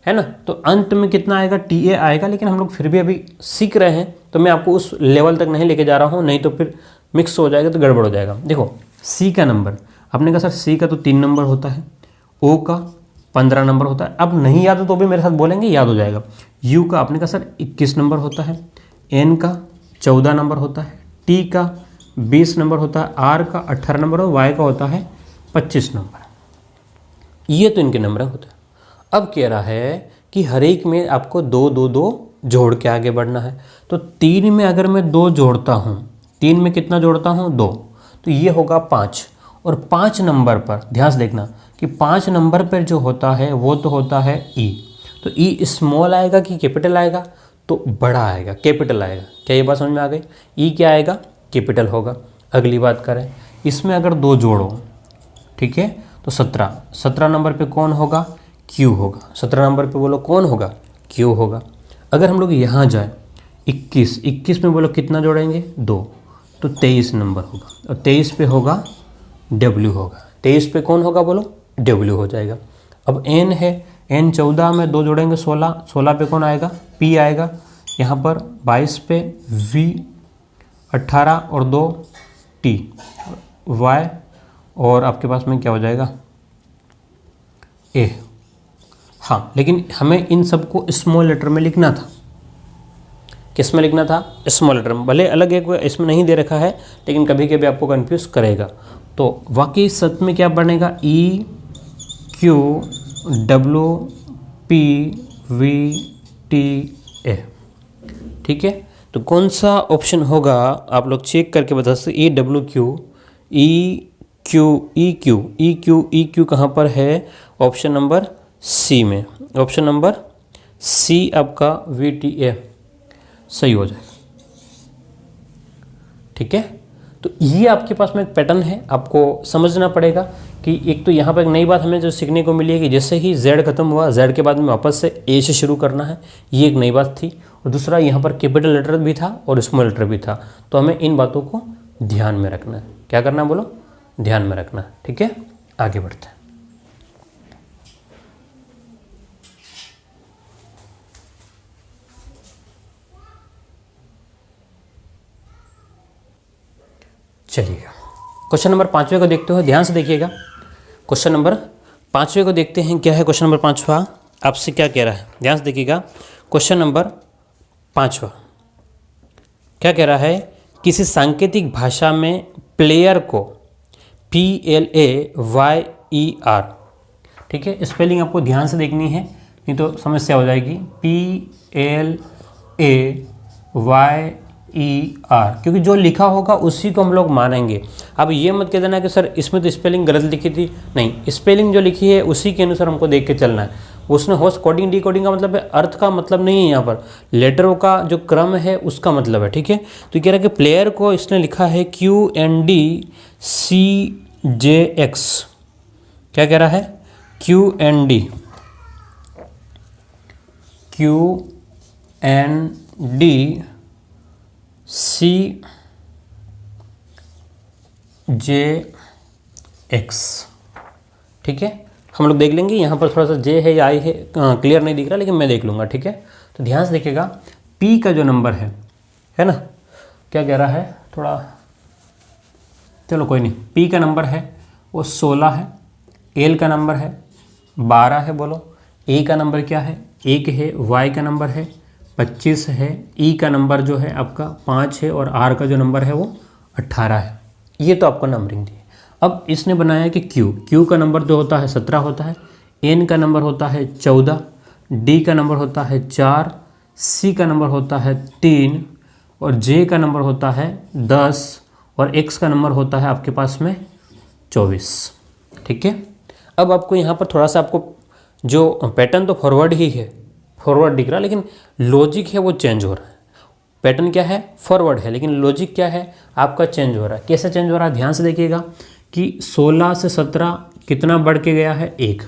ना, तो अंत में कितना आएगा TA आएगा। लेकिन हम लोग फिर भी अभी सीख रहे हैं तो मैं आपको उस लेवल तक नहीं लेके जा रहा हूँ, नहीं तो फिर मिक्स हो जाएगा तो गड़बड़ हो जाएगा। देखो C का नंबर आपने कहा सर C का तो 3 नंबर होता है, O का 15 नंबर होता है। अब नहीं याद हो तो भी मेरे साथ बोलेंगे, याद हो जाएगा। U का आपने कहा सर 21 नंबर होता है, N का 14 नंबर होता है, T का 20 नंबर होता है, R का 18 नंबर और Y का होता है 25 नंबर। ये तो इनके नंबर होते हैं। अब कह रहा है कि हर एक में आपको 2 जोड़ के आगे बढ़ना है। तो 3 में अगर मैं 2 जोड़ता हूँ, 3 में कितना जोड़ता हूँ 2, तो ये होगा 5। और 5 नंबर पर ध्यान से देखना कि 5 नंबर पर जो होता है वो तो होता है E। तो E स्मॉल आएगा कि कैपिटल आएगा, तो बड़ा आएगा, कैपिटल आएगा। क्या ये बात समझ में आ गई। E क्या आएगा कैपिटल होगा। अगली बात करें, इसमें अगर 2 जोड़ो, ठीक है, तो 17 नंबर पे कौन होगा Q होगा। 17 नंबर पे बोलो कौन होगा Q होगा। अगर हम लोग यहाँ जाए 21 में बोलो कितना जोड़ेंगे 2, तो 23 नंबर होगा। और 23 पे होगा W होगा। 23 पे कौन होगा बोलो W हो जाएगा। अब N है, N 14 में 2 जोड़ेंगे 16 पे कौन आएगा P आएगा। यहाँ पर 22 पे V, 18 और 2 T, Y और आपके पास में क्या हो जाएगा A। हाँ, लेकिन हमें इन सबको स्मॉल लेटर में लिखना था। किस में लिखना था स्मॉल लेटर में। भले अलग एक इसमें नहीं दे रखा है लेकिन कभी कभी आपको कंफ्यूज करेगा। तो वाकई सच में क्या बनेगा E Q W P V T A। ठीक है, तो कौन सा ऑप्शन होगा आप लोग चेक करके बता सकते। E W Q E Q E Q E Q E Q कहाँ पर है, ऑप्शन नंबर C में। ऑप्शन नंबर C आपका VTA सही हो जाएगा। ठीक है, तो ये आपके पास में एक पैटर्न है, आपको समझना पड़ेगा कि एक तो यहाँ पर एक नई बात हमें जो सीखने को मिली है कि जैसे ही Z खत्म हुआ, Z के बाद में वापस से A से शुरू करना है, ये एक नई बात थी। और दूसरा यहाँ पर कैपिटल लेटर भी था और स्मॉल लेटर भी था, तो हमें इन बातों को ध्यान में रखना है। क्या करना है बोलो? ध्यान में रखना है। ठीक है, आगे बढ़ते हैं। चलिएगा, क्वेश्चन नंबर 5वें को देखते हो, ध्यान से देखिएगा। क्वेश्चन नंबर 5वें को देखते हैं। क्या है क्वेश्चन नंबर 5वां? आपसे क्या कह रहा है, ध्यान से देखिएगा। क्वेश्चन नंबर 5वां क्या कह रहा है? किसी सांकेतिक भाषा में प्लेयर को PLAYER, ठीक है, स्पेलिंग आपको ध्यान से देखनी है, नहीं तो समस्या हो जाएगी। PLAYER, क्योंकि जो लिखा होगा उसी को हम लोग मानेंगे। अब ये मत कह देना कि सर इसमें तो स्पेलिंग गलत लिखी थी, नहीं, स्पेलिंग जो लिखी है उसी के अनुसार हमको देख के चलना है। उसने होस्ट कोडिंग डिकोडिंग का मतलब है, अर्थ का मतलब नहीं है, यहाँ पर लेटरों का जो क्रम है उसका मतलब है। ठीक है, तो कह रहा है कि प्लेयर को इसने लिखा है QNDCJX। क्या कह रहा है? QNDCJX। ठीक है, हम लोग देख लेंगे। यहाँ पर थोड़ा सा जे है या आई है, क्लियर नहीं दिख रहा, लेकिन मैं देख लूँगा। ठीक है, तो ध्यान से देखिएगा। पी का जो नंबर है ना, क्या कह रहा है, थोड़ा चलो कोई नहीं, पी का नंबर है वो 16 है, एल का नंबर है 12 है, बोलो। ए का नंबर क्या है? 1 है, वाई का नंबर है 25 है, ई का नंबर जो है आपका 5 है, और आर का जो नंबर है वो 18 है। ये तो आपको नंबरिंग दी है। अब इसने बनाया कि क्यू का नंबर जो होता है 17 होता है, एन का नंबर होता है 14, डी का नंबर होता है 4, सी का नंबर होता है 3, और जे का नंबर होता है 10, और एक्स का नंबर होता है आपके पास में 24। ठीक है, अब आपको यहाँ पर थोड़ा सा आपको जो पैटर्न तो फॉरवर्ड ही है, फॉरवर्ड दिख रहा है, लेकिन लॉजिक है वो चेंज हो रहा है। पैटर्न क्या है? फॉरवर्ड है, लेकिन लॉजिक क्या है आपका? चेंज हो रहा है। कैसे चेंज हो रहा है? ध्यान से देखिएगा कि 16 से 17 कितना बढ़ के गया है? 1।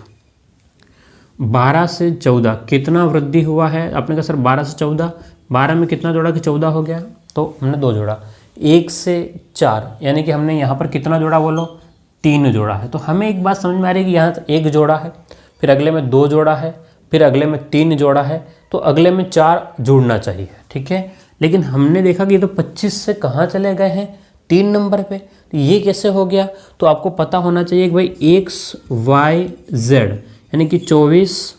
12 से 14 कितना वृद्धि हुआ है? आपने कहा सर 12 से 14, 12 में कितना जोड़ा कि 14 हो गया? तो हमने 2 जोड़ा। 1 से 4 यानी कि हमने यहाँ पर कितना जोड़ा बोलो? 3 जोड़ा है। तो हमें एक बात समझ में आ रही है कि यहाँ 1 जोड़ा है, फिर अगले में 2 जोड़ा है, फिर अगले में 3 जोड़ा है, तो अगले में 4 जुड़ना चाहिए। ठीक है, लेकिन हमने देखा कि ये तो 25 से कहाँ चले गए हैं? 3 नंबर पे। तो ये कैसे हो गया? तो आपको पता होना चाहिए कि भाई XYZ यानी कि 24,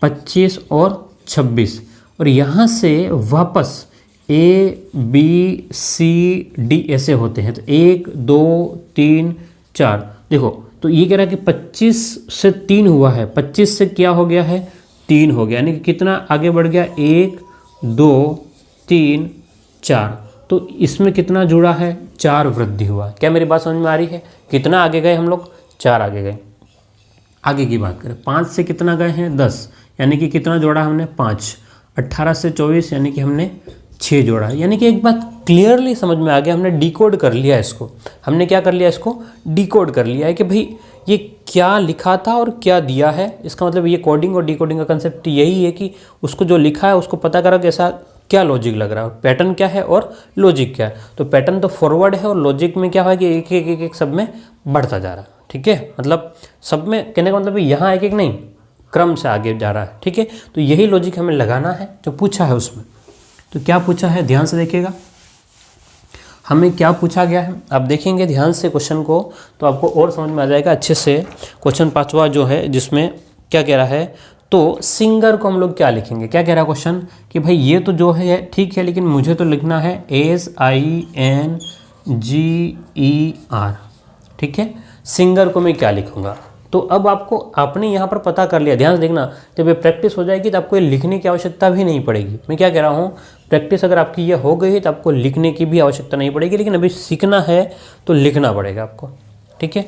25 और 26, और यहाँ से वापस ABCD ऐसे होते हैं। तो 1 2 3 4, देखो तो ये कह रहा है कि 25 से 3 हुआ है, 25 से क्या हो गया है? 3 हो गया, यानी कि कितना आगे बढ़ गया? 1 2 3 4, तो इसमें कितना जुड़ा है? 4 वृद्धि हुआ। क्या मेरी बात समझ में आ रही है? कितना आगे गए हम लोग? 4 आगे गए। आगे की बात करें, 5 से कितना गए हैं? 10, यानी कि कितना जोड़ा हमने? 5। 18 से 24 यानी कि हमने 6 जोड़ा। यानी कि एक बात क्लियरली समझ में आ गया, हमने डिकोड कर लिया इसको। हमने क्या कर लिया? इसको डिकोड कर लिया है कि भाई ये क्या लिखा था और क्या दिया है। इसका मतलब ये कोडिंग और डिकोडिंग का कंसेप्ट यही है कि उसको जो लिखा है उसको पता करो कैसा क्या लॉजिक लग रहा है, पैटर्न क्या है और लॉजिक क्या है। तो पैटर्न तो फॉरवर्ड है और लॉजिक में क्या है कि एक एक एक एक सब में बढ़ता जा रहा है। ठीक है, मतलब सब में कहने का मतलब यहाँ एक एक नहीं, क्रम से आगे जा रहा है। ठीक है, तो यही लॉजिक हमें लगाना है जो पूछा है उसमें। तो क्या पूछा है? ध्यान से देखिएगा हमें क्या पूछा गया है। आप देखेंगे ध्यान से क्वेश्चन को तो आपको और समझ में आ जाएगा अच्छे से। क्वेश्चन 5वां जो है जिसमें क्या कह रहा है, तो सिंगर को हम लोग क्या लिखेंगे? क्या कह रहा है क्वेश्चन कि भाई ये तो जो है ठीक है, लेकिन मुझे तो लिखना है SINGER। ठीक है, सिंगर को मैं क्या लिखूंगा? तो अब आपको आपने यहाँ पर पता कर लिया। ध्यान से देखना, जब ये प्रैक्टिस हो जाएगी तो आपको ये लिखने की आवश्यकता भी नहीं पड़ेगी। मैं क्या कह रहा हूँ, प्रैक्टिस अगर आपकी ये हो गई है तो आपको लिखने की भी आवश्यकता नहीं पड़ेगी, लेकिन अभी सीखना है तो लिखना पड़ेगा आपको। ठीक है,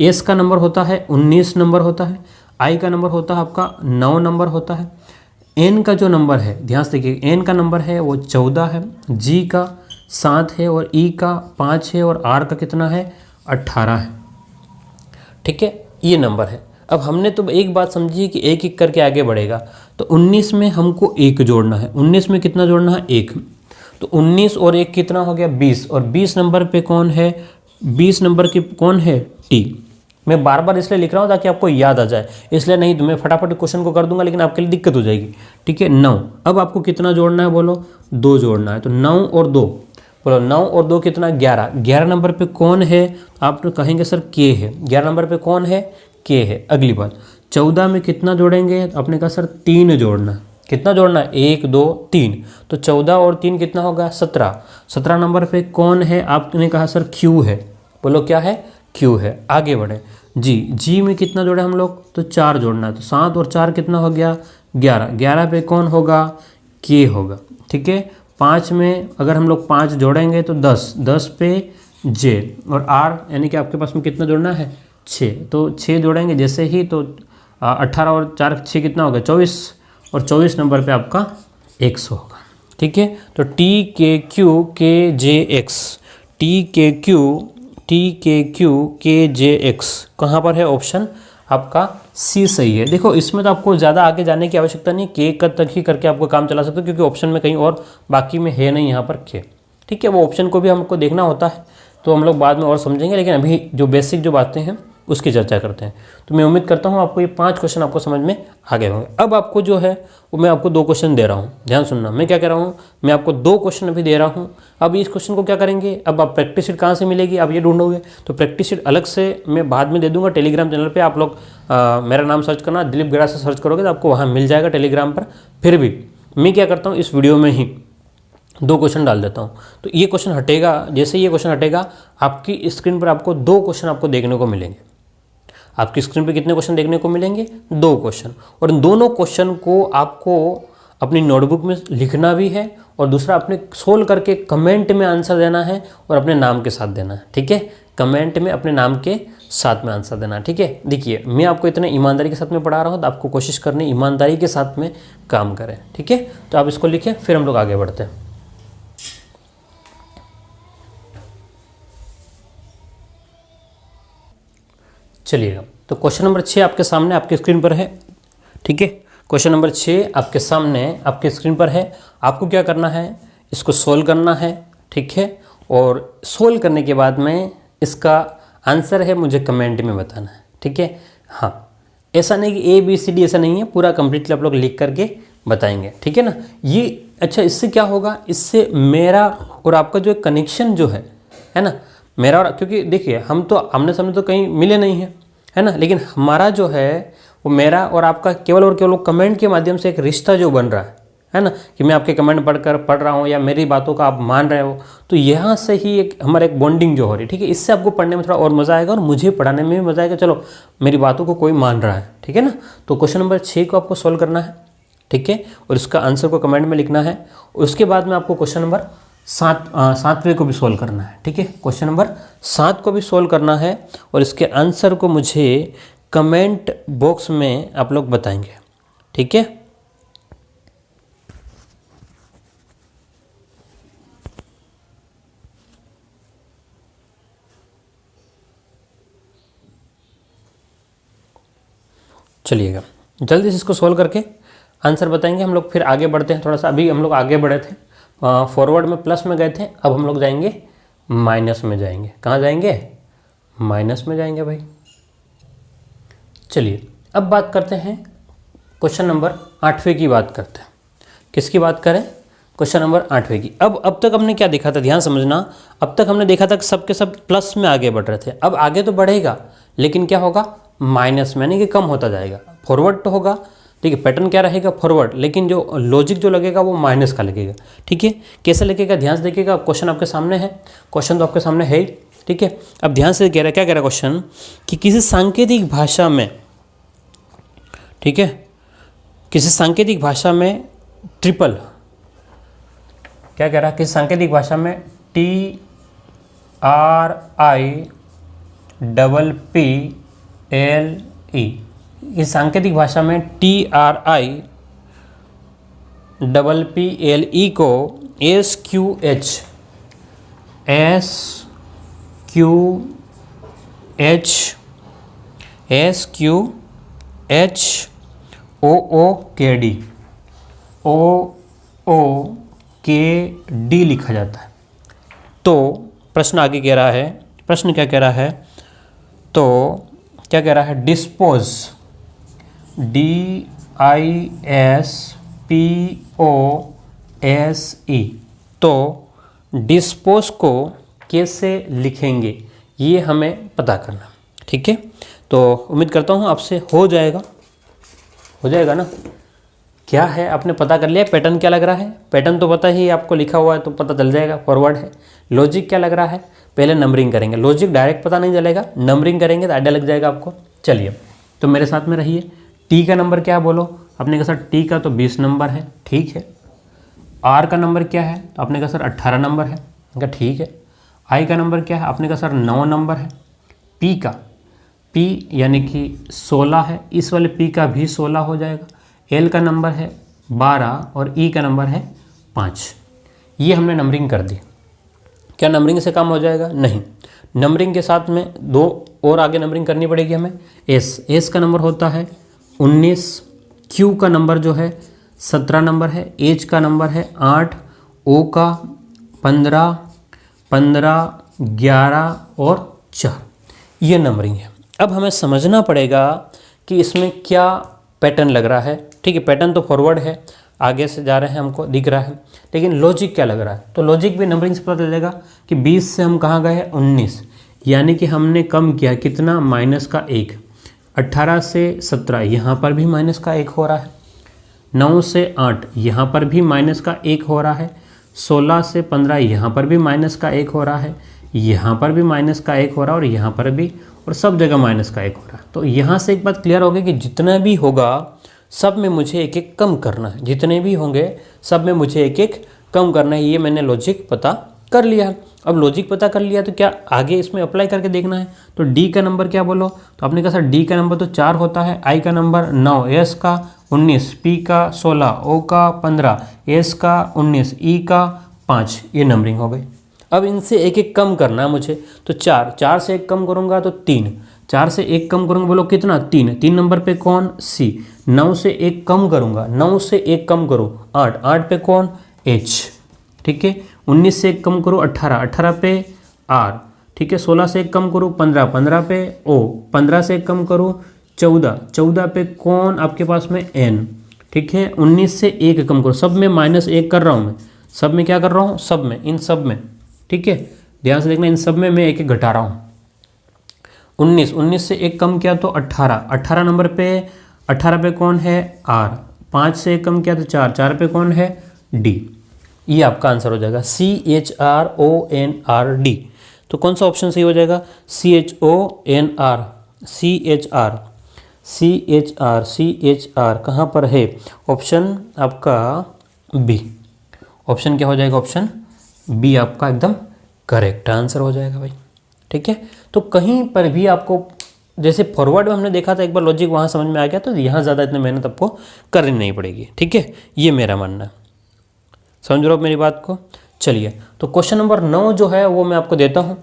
एस का नंबर होता है 19 नंबर होता है, आई का नंबर होता है आपका 9 नंबर होता है, एन का जो नंबर है ध्यान से देखिए, एन का नंबर है वो 14 है, जी का 7 है और ई का 5 है और आर का कितना है? 18 है। ठीक है, ये नंबर है। अब हमने तो एक बात समझी कि एक एक करके आगे बढ़ेगा, तो 19 में हमको 1 जोड़ना है। 19 में कितना जोड़ना है? 1। तो 19 और 1 कितना हो गया? 20। और 20 नंबर पे कौन है? 20 नंबर की कौन है? टी। मैं बार बार इसलिए लिख रहा हूँ ताकि आपको याद आ जाए, इसलिए नहीं तो मैं फटाफट क्वेश्चन को कर दूंगा, लेकिन आपके लिए दिक्कत हो जाएगी। ठीक है, 9। अब आपको कितना जोड़ना है? बोलो। 2 जोड़ना है। तो 9 और 2, बोलो 9 और 2 कितना? 11। 11 नंबर पे कौन है? आप तो कहेंगे सर के है। 11 नंबर पे कौन है? के है। अगली बात, 14 में कितना जोड़ेंगे? आपने कहा सर 3 जोड़ना। कितना जोड़ना है? 1 2 3। तो 14 और 3 कितना होगा? 17। 17 नंबर पे कौन है? आपने कहा सर क्यू है। बोलो क्या है? क्यू है। आगे बढ़े। जी में कितना जोड़े हम लोग? तो 4 जोड़ना है। तो 7 और 4 कितना हो गया? 11। 11 पे कौन होगा? के होगा। ठीक है, 5 में अगर हम लोग 5 जोड़ेंगे तो 10। 10 पे जे और आर, यानी कि आपके पास में कितना जोड़ना है? 6। तो 6 जोड़ेंगे जैसे ही, तो 18 और 4 6 कितना होगा? 24। और 24 नंबर पे आपका 100 होगा। ठीक है, तो टी के क्यू के जे एक्स, टी के क्यू के जे एक्स कहाँ पर है? ऑप्शन आपका सी सही है। देखो इसमें तो आपको ज़्यादा आगे जाने की आवश्यकता नहीं, के तक ही करके आपको काम चला सकते हो, क्योंकि ऑप्शन में कहीं और बाकी में है नहीं यहाँ पर के। ठीक है, वो ऑप्शन को भी हमको देखना होता है, तो हम लोग बाद में और समझेंगे, लेकिन अभी जो बेसिक जो बातें हैं उसकी चर्चा करते हैं। तो मैं उम्मीद करता हूँ आपको ये 5 क्वेश्चन आपको समझ में आ गए होंगे। अब आपको जो है वो मैं आपको 2 क्वेश्चन दे रहा हूँ, ध्यान सुनना। मैं क्या कह रहा हूँ? मैं आपको 2 क्वेश्चन अभी दे रहा हूँ। अब इस क्वेश्चन को क्या करेंगे? अब आप प्रैक्टिस शीट कहाँ से मिलेगी? आप ये ढूंढोगे, तो प्रैक्टिस शीट अलग से मैं बाद में दे दूंगा टेलीग्राम चैनल पर। आप लोग मेरा नाम सर्च करना, दिलीप गरासिया से सर्च करोगे तो आपको वहाँ मिल जाएगा टेलीग्राम पर। फिर भी मैं क्या करता हूँ, इस वीडियो में ही 2 क्वेश्चन डाल देता हूँ। तो ये क्वेश्चन हटेगा, जैसे ये क्वेश्चन हटेगा आपकी स्क्रीन पर आपको 2 क्वेश्चन आपको देखने को मिलेंगे। आपकी स्क्रीन पे कितने क्वेश्चन देखने को मिलेंगे? 2 क्वेश्चन। और इन दोनों क्वेश्चन को आपको अपनी नोटबुक में लिखना भी है, और दूसरा अपने सोल्व करके कमेंट में आंसर देना है और अपने नाम के साथ देना है। ठीक है, कमेंट में अपने नाम के साथ में आंसर देना है। ठीक है, देखिए मैं आपको इतने ईमानदारी के साथ में पढ़ा रहा हूँ, तो आपको कोशिश करनी ईमानदारी के साथ में काम करें। ठीक है, तो आप इसको लिखें, फिर हम लोग आगे बढ़ते हैं। चलिएगा, तो क्वेश्चन नंबर 6 आपके सामने आपके स्क्रीन पर है। ठीक है, क्वेश्चन नंबर 6 आपके सामने आपके स्क्रीन पर है। आपको क्या करना है? इसको सोल्व करना है। ठीक है, और सोल्व करने के बाद में इसका आंसर है मुझे कमेंट में बताना है। ठीक है, हाँ, ऐसा नहीं कि ABCD, ऐसा नहीं है, पूरा कंप्लीटली आप लोग लिख करके बताएंगे। ठीक है ना, ये अच्छा, इससे क्या होगा? इससे मेरा और आपका जो कनेक्शन जो है ना, मेरा और, क्योंकि देखिए हम तो आमने सामने तो कहीं मिले नहीं हैं, है ना, लेकिन हमारा जो है वो मेरा और आपका केवल और केवल कमेंट के माध्यम से एक रिश्ता जो बन रहा है ना, कि मैं आपके कमेंट पढ़ रहा हूँ या मेरी बातों का आप मान रहे हो, तो यहाँ से ही एक हमारा एक बॉन्डिंग जो हो रही है। ठीक है, इससे आपको पढ़ने में थोड़ा और मज़ा आएगा और मुझे पढ़ाने में भी मज़ा आएगा। चलो, मेरी बातों को कोई मान रहा है। ठीक है ना, तो क्वेश्चन नंबर 6 को आपको सोल्व करना है। ठीक है, और इसका आंसर को कमेंट में लिखना है। उसके बाद में आपको क्वेश्चन नंबर 7वें को भी सोल्व करना है। ठीक है, क्वेश्चन नंबर 7 को भी सोल्व करना है, और इसके आंसर को मुझे कमेंट बॉक्स में आप लोग बताएंगे। ठीक है, चलिएगा, जल्दी से इसको सोल्व करके आंसर बताएंगे। हम लोग फिर आगे बढ़ते हैं थोड़ा सा। अभी हम लोग आगे बढ़े थे, फॉरवर्ड में प्लस में गए थे, अब हम लोग जाएंगे माइनस में जाएंगे। कहाँ जाएंगे? माइनस में जाएंगे भाई। चलिए, अब बात करते हैं क्वेश्चन नंबर 8वें की बात करते हैं। किसकी बात करें? क्वेश्चन नंबर 8वें की। अब तक हमने क्या देखा था, ध्यान समझना। अब तक हमने देखा था कि सब के सब प्लस में आगे बढ़ रहे थे। अब आगे तो बढ़ेगा, लेकिन क्या होगा? माइनस में, यानी कि कम होता जाएगा। फॉरवर्ड तो होगा, ठीक है, पैटर्न क्या रहेगा? फॉरवर्ड, लेकिन जो लॉजिक जो लगेगा वो माइनस का लगेगा। ठीक है, कैसे लगेगा? ध्यान से देखिएगा। क्वेश्चन आपके सामने है, क्वेश्चन तो आपके सामने है ही। ठीक है, अब ध्यान से कह रहा है, क्या कह रहा है क्वेश्चन, कि किसी सांकेतिक भाषा में, ठीक है, किसी सांकेतिक भाषा में ट्रिपल, क्या कह रहा है, किसी सांकेतिक भाषा में TRIPPLE, इस सांकेतिक भाषा में TRIPPLE को SQH SQHOOKD OOKD लिखा जाता है। तो प्रश्न आगे कह रहा है, प्रश्न क्या कह रहा है, तो क्या कह रहा है, डिस्पोज DISPOSE। तो डिस्पोज को कैसे लिखेंगे ये हमें पता करना, ठीक है। तो उम्मीद करता हूँ आपसे हो जाएगा ना। क्या है आपने पता कर लिया, पैटर्न क्या लग रहा है, पैटर्न तो पता ही आपको, लिखा हुआ है तो पता चल जाएगा, फॉरवर्ड है। लॉजिक क्या लग रहा है, पहले नंबरिंग करेंगे, लॉजिक डायरेक्ट पता नहीं चलेगा, नंबरिंग करेंगे तो आइडिया लग जाएगा आपको। चलिए तो मेरे साथ में रहिए। टी का नंबर क्या है बोलो, आपने कहा सर टी का तो 20 नंबर है, ठीक है। आर का नंबर क्या है, तो आपने कहा सर 18 नंबर है, कहा ठीक है। आई का नंबर क्या है, आपने कहा सर 9 नंबर है। पी का, पी यानी कि 16 है, इस वाले पी का भी 16 हो जाएगा। एल का नंबर है 12 और ई का नंबर है 5। ये हमने नंबरिंग कर दी। क्या नंबरिंग से काम हो जाएगा, नहीं, नंबरिंग के साथ में 2 और आगे नंबरिंग करनी पड़ेगी हमें। एस का नंबर होता है 19, क्यू का नंबर जो है 17 नंबर है, एच का नंबर है 8, ओ का 15, 11 और 4। ये नंबरिंग है। अब हमें समझना पड़ेगा कि इसमें क्या पैटर्न लग रहा है, ठीक है। पैटर्न तो फॉरवर्ड है, आगे से जा रहे हैं, हमको दिख रहा है, लेकिन लॉजिक क्या लग रहा है, तो लॉजिक भी नंबरिंग से पता चलेगा कि 20 से हम कहाँ गए हैं, 19, यानी कि हमने कम किया कितना, -1। 18 से 17 यहाँ पर भी -1 हो रहा है। 9 से 8 यहाँ पर भी -1 हो रहा है। 16 से 15 यहाँ पर भी -1 हो रहा है, यहाँ पर भी -1 हो रहा है, और यहाँ पर भी, और सब जगह -1 हो रहा है। तो यहाँ से एक बात क्लियर होगी कि जितना भी होगा सब में मुझे एक एक कम करना है, जितने भी होंगे सब में मुझे एक एक कम करना है। ये मैंने लॉजिक पता कर लिया है। अब लॉजिक पता कर लिया तो क्या आगे इसमें अप्लाई करके देखना है। तो डी का नंबर क्या बोलो, तो आपने कहा सर डी का नंबर तो 4 होता है, आई का नंबर 9, एस का 19, पी का 16, ओ का 15, एस का 19, ई का 5। ये नंबरिंग हो गई। अब इनसे एक एक कम करना है मुझे, तो 4 से एक कम करूँगा तो 3, 4 से एक कम करूँगा बोलो कितना, 3 नंबर पे कौन, सी। 9 से एक कम करूँगा, 9 से एक कम करो 8 पे कौन, एच, ठीक है। 19 से एक कम करो 18 पे आर, ठीक है। 16 से एक कम करो 15 पे ओ, 15 से एक कम करो 14 पे कौन आपके पास में एन, ठीक है। 19 से एक कम करो, सब में -1 कर रहा हूँ मैं, सब में क्या कर रहा हूँ, सब में, इन सब में, ठीक है। ध्यान से देखना, इन सब में मैं एक एक घटा रहा हूँ। 19 से एक कम किया तो 18 नंबर पे, 18 पे कौन है, आर। 5 से एक कम किया तो 4 पे कौन है, डी। ये आपका आंसर हो जाएगा, CHRONRD। तो कौन सा ऑप्शन सही हो जाएगा, CHR कहाँ पर है, ऑप्शन आपका बी। ऑप्शन क्या हो जाएगा, ऑप्शन बी आपका एकदम करेक्ट आंसर हो जाएगा भाई, ठीक है। तो कहीं पर भी आपको, जैसे फॉरवर्ड में हमने देखा था एक बार, लॉजिक वहाँ समझ में आ गया, तो यहाँ ज़्यादा इतनी मेहनत आपको करनी नहीं पड़ेगी, ठीक है। ये मेरा मानना है, समझ रहे हो मेरी बात को। चलिए तो क्वेश्चन नंबर 9 जो है वो मैं आपको देता हूँ।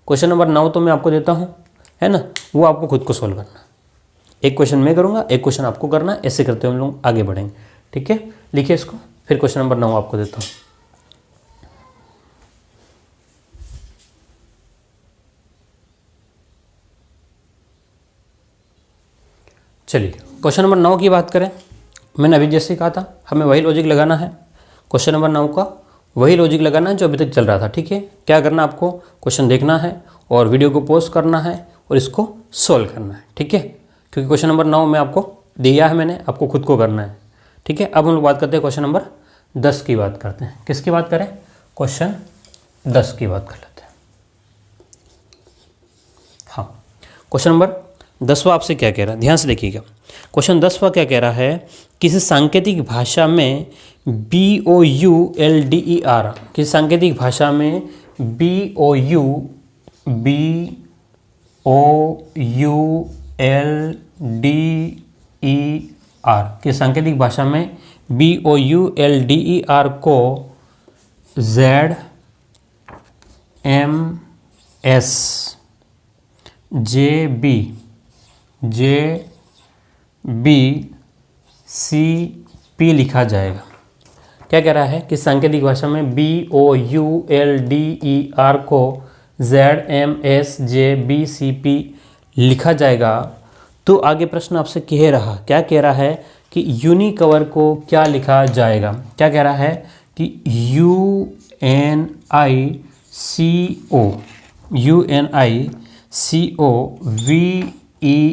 क्वेश्चन नंबर 9 तो मैं आपको देता हूँ, है ना, वो आपको खुद को सोल्व करना। एक क्वेश्चन मैं करूँगा, एक क्वेश्चन आपको करना, ऐसे करते हुए हम लोग आगे बढ़ेंगे, ठीक है। लिखिए इसको, फिर क्वेश्चन नंबर 9 आपको देता हूँ। चलिए क्वेश्चन नंबर 9 की बात करें, मैंने अभी जैसे कहा था हमें वही लॉजिक लगाना है। क्वेश्चन नंबर 9 का वही लॉजिक लगाना है जो अभी तक चल रहा था, ठीक है। क्या करना, आपको क्वेश्चन देखना है और वीडियो को पॉज करना है और इसको सोल्व करना है, ठीक है। क्योंकि क्वेश्चन नंबर 9 में आपको दिया है मैंने, आपको खुद को करना है, ठीक है। अब हम लोग बात करते हैं क्वेश्चन नंबर 10 की बात करते हैं। किसकी बात करें, क्वेश्चन 10 की बात कर लेते हैं। हाँ, क्वेश्चन नंबर 10वां आपसे क्या कह रहा है, ध्यान से देखिएगा। क्वेश्चन 10वां क्या कह रहा है, किसी सांकेतिक भाषा में BOULDER, किसी सांकेतिक भाषा में BOULDER, किसी सांकेतिक भाषा में BOULDER को ZMS JB J B C P लिखा जाएगा। क्या कह रहा है कि सांकेतिक भाषा में B O U L D E R को Z M S J B C P लिखा जाएगा। तो आगे प्रश्न आपसे कह रहा, क्या कह रहा है कि यूनिकवर को क्या लिखा जाएगा। क्या कह रहा है कि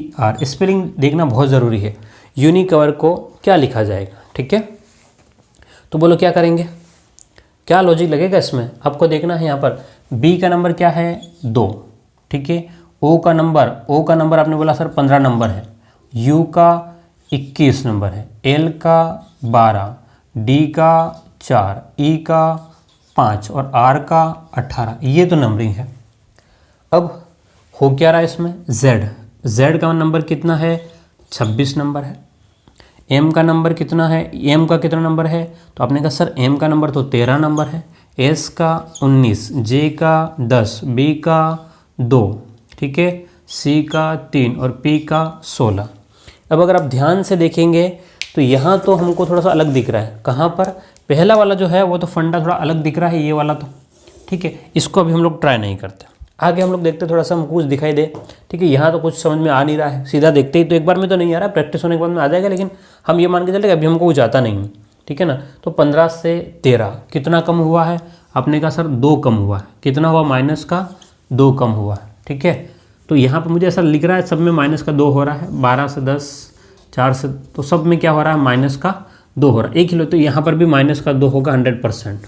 UNICOVER, स्पेलिंग देखना बहुत ज़रूरी है। यूनिकवर को क्या लिखा जाएगा, ठीक है। तो बोलो क्या करेंगे, क्या लॉजिक लगेगा इसमें, आपको देखना है। यहाँ पर बी का नंबर क्या है 2, ठीक है। ओ का नंबर आपने बोला सर 15 नंबर है, यू का 21 नंबर है, एल का 12, डी का 4, ई का 5 और आर का 18। ये तो नंबरिंग है। अब हो क्या रहा है इसमें, जेड का नंबर कितना है 26 नंबर है। एम का नंबर कितना है, एम का कितना नंबर है, तो आपने कहा सर एम का नंबर तो 13 नंबर है, एस का 19, जे का 10, बी का 2, ठीक है, सी का 3 और पी का 16। अब अगर आप ध्यान से देखेंगे तो यहाँ तो हमको थोड़ा सा अलग दिख रहा है। कहाँ पर, पहला वाला जो है वो तो फंडा थोड़ा अलग दिख रहा है, ये वाला तो ठीक है, इसको अभी हम लोग ट्राई नहीं करते। आगे हम लोग देखते थोड़ा सा हमको कुछ दिखाई दे, ठीक है। यहाँ तो कुछ समझ में आ नहीं रहा है, सीधा देखते ही तो एक बार में तो नहीं आ रहा, प्रैक्टिस होने के बाद में आ जाएगा, लेकिन हम ये मान के चले अभी हमको कुछ आता नहीं है, ठीक है ना। तो 15 से 13 कितना कम हुआ है, आपने कहा सर 2 कम हुआ है। कितना हुआ, माइनस का 2 कम हुआ है, ठीक है। तो यहाँ पर मुझे ऐसा लिख रहा है सब में माइनस का 2 हो रहा है, 12 से 10, 4 से, तो सब में क्या हो रहा है, माइनस का 2 हो रहा है। 1 किलो, तो यहाँ पर भी माइनस का 2 होगा 100%,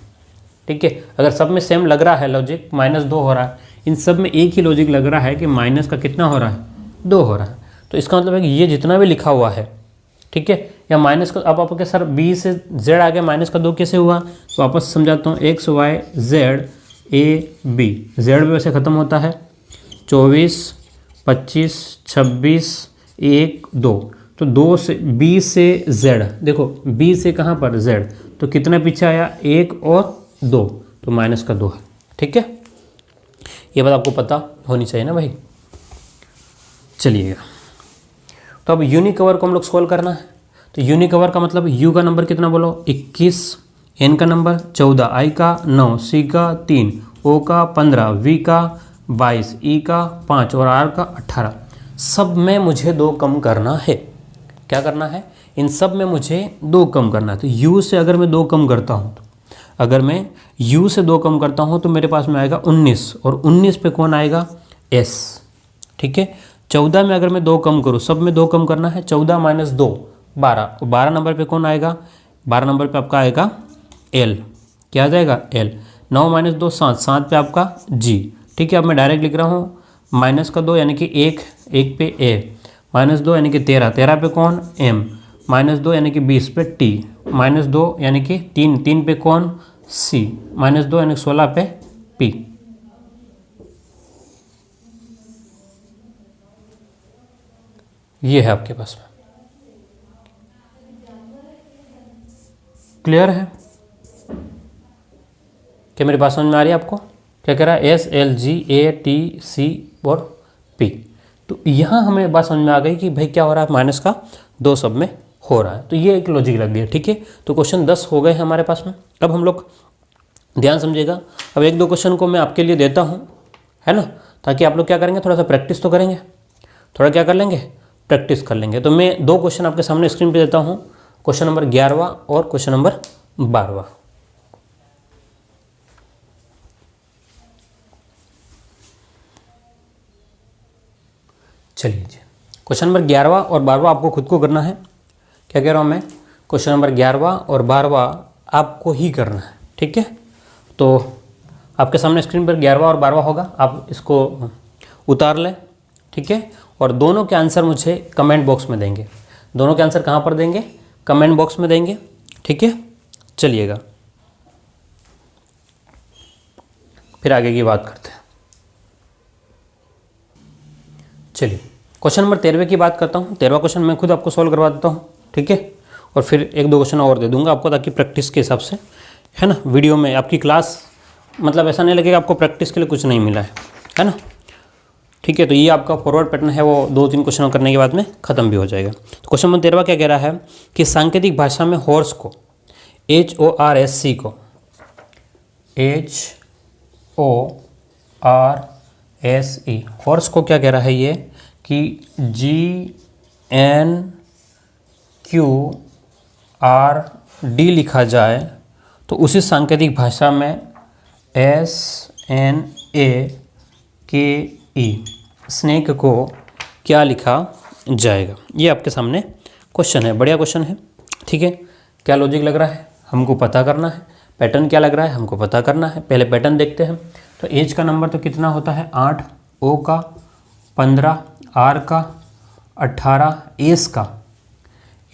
ठीक है। अगर सब में सेम लग रहा है लॉजिक, -2 हो रहा है, इन सब में एक ही लॉजिक लग रहा है कि माइनस का कितना हो रहा है, 2 हो रहा है। तो इसका मतलब है कि ये जितना भी लिखा हुआ है, ठीक है, या माइनस का, अब आपके सर बी से जेड आ गया, माइनस का 2 कैसे हुआ, तो वापस समझाता हूँ। X Y Z A B, Z भी वैसे ख़त्म होता है 24, 25, 26, 1, 2, तो 2 से बी से जेड, देखो बी से कहाँ पर जेड, तो कितना पीछे आया, 1 और 2, तो माइनस का 2 है, ठीक है। ये बात आपको पता होनी चाहिए ना भाई। चलिएगा, तो अब यूनिकवर को हम लोग सॉल्व करना है। तो यूनिकवर का मतलब यू का नंबर कितना बोलो 21, एन का नंबर 14, आई का 9, सी का 3, ओ का 15, वी का 22, ई का 5 और आर का 18। सब में मुझे 2 कम करना है। क्या करना है, इन सब में मुझे 2 कम करना है। तो यू से अगर मैं 2 कम करता हूँ, अगर मैं u से 2 कम करता हूँ तो मेरे पास में आएगा 19, और 19 पे कौन आएगा, s, ठीक है। 14 में अगर मैं 2 कम करूँ, सब में 2 कम करना है, 14 - 2 12, 12 नंबर पे कौन आएगा, 12 नंबर पे आपका आएगा l, क्या आ जाएगा l। 9 - 2 7, 7 पे आपका g, ठीक है। अब मैं डायरेक्ट लिख रहा हूँ, माइनस का 2 यानी कि 1 पे a, -2 यानी कि 13, 13 पे कौन m, -2 यानी कि 20 पे t, -2 यानी कि 3 पे कौन c, -2 यानी 16 पे p। ये है आपके पास में, क्लियर है, क्या मेरी बात समझ में आ रही है आपको। क्या कह रहा है, S L G A T C और P। तो यहाँ हमें बात समझ में आ गई कि भाई क्या हो रहा है, माइनस का 2 सब में हो रहा है। तो ये एक लॉजिक लग गया, ठीक है। तो क्वेश्चन 10 हो गए हैं हमारे पास में। अब हम लोग ध्यान समझिएगा, अब 1-2 क्वेश्चन को मैं आपके लिए देता हूँ, है ना, ताकि आप लोग क्या करेंगे, थोड़ा सा प्रैक्टिस तो करेंगे, थोड़ा क्या कर लेंगे, प्रैक्टिस कर लेंगे। तो मैं 2 क्वेश्चन आपके सामने स्क्रीन पे देता हूँ, क्वेश्चन नंबर 11वां और क्वेश्चन नंबर 12वां। चलिए जी, क्वेश्चन नंबर 11वां और 12वां आपको खुद को करना है। क्या कह रहा हूँ मैं, क्वेश्चन नंबर 11वां और 12वां आपको ही करना है, ठीक है। तो आपके सामने स्क्रीन पर 11वां और 12वां होगा, आप इसको उतार लें, ठीक है। और दोनों के आंसर मुझे कमेंट बॉक्स में देंगे। दोनों के आंसर कहाँ पर देंगे, कमेंट बॉक्स में देंगे, ठीक है। चलिएगा, फिर आगे की बात करते हैं। चलिए, क्वेश्चन नंबर 13वें की बात करता हूँ। 13वां क्वेश्चन मैं खुद आपको सॉल्व करवा देता हूँ, ठीक है। और फिर 1-2 क्वेश्चन और दे दूंगा आपको, ताकि प्रैक्टिस के हिसाब से, है ना, वीडियो में आपकी क्लास मतलब ऐसा नहीं लगेगा आपको प्रैक्टिस के लिए कुछ नहीं मिला है ना। ठीक है, तो ये आपका फॉरवर्ड पैटर्न है, वो 2-3 क्वेश्चन करने के बाद में ख़त्म भी हो जाएगा। तो क्वेश्चन नंबर 13 क्या कह रहा है कि सांकेतिक भाषा में हॉर्स को HORSE को HORSE हॉर्स को क्या कह रहा है ये कि GNQRD लिखा जाए तो उसी सांकेतिक भाषा में SNAKE स्नेक को क्या लिखा जाएगा। ये आपके सामने क्वेश्चन है, बढ़िया क्वेश्चन है। ठीक है, क्या लॉजिक लग रहा है हमको पता करना है, पैटर्न क्या लग रहा है हमको पता करना है। पहले पैटर्न देखते हैं। तो एज का नंबर तो कितना होता है 8, ओ का 15, आर का 18,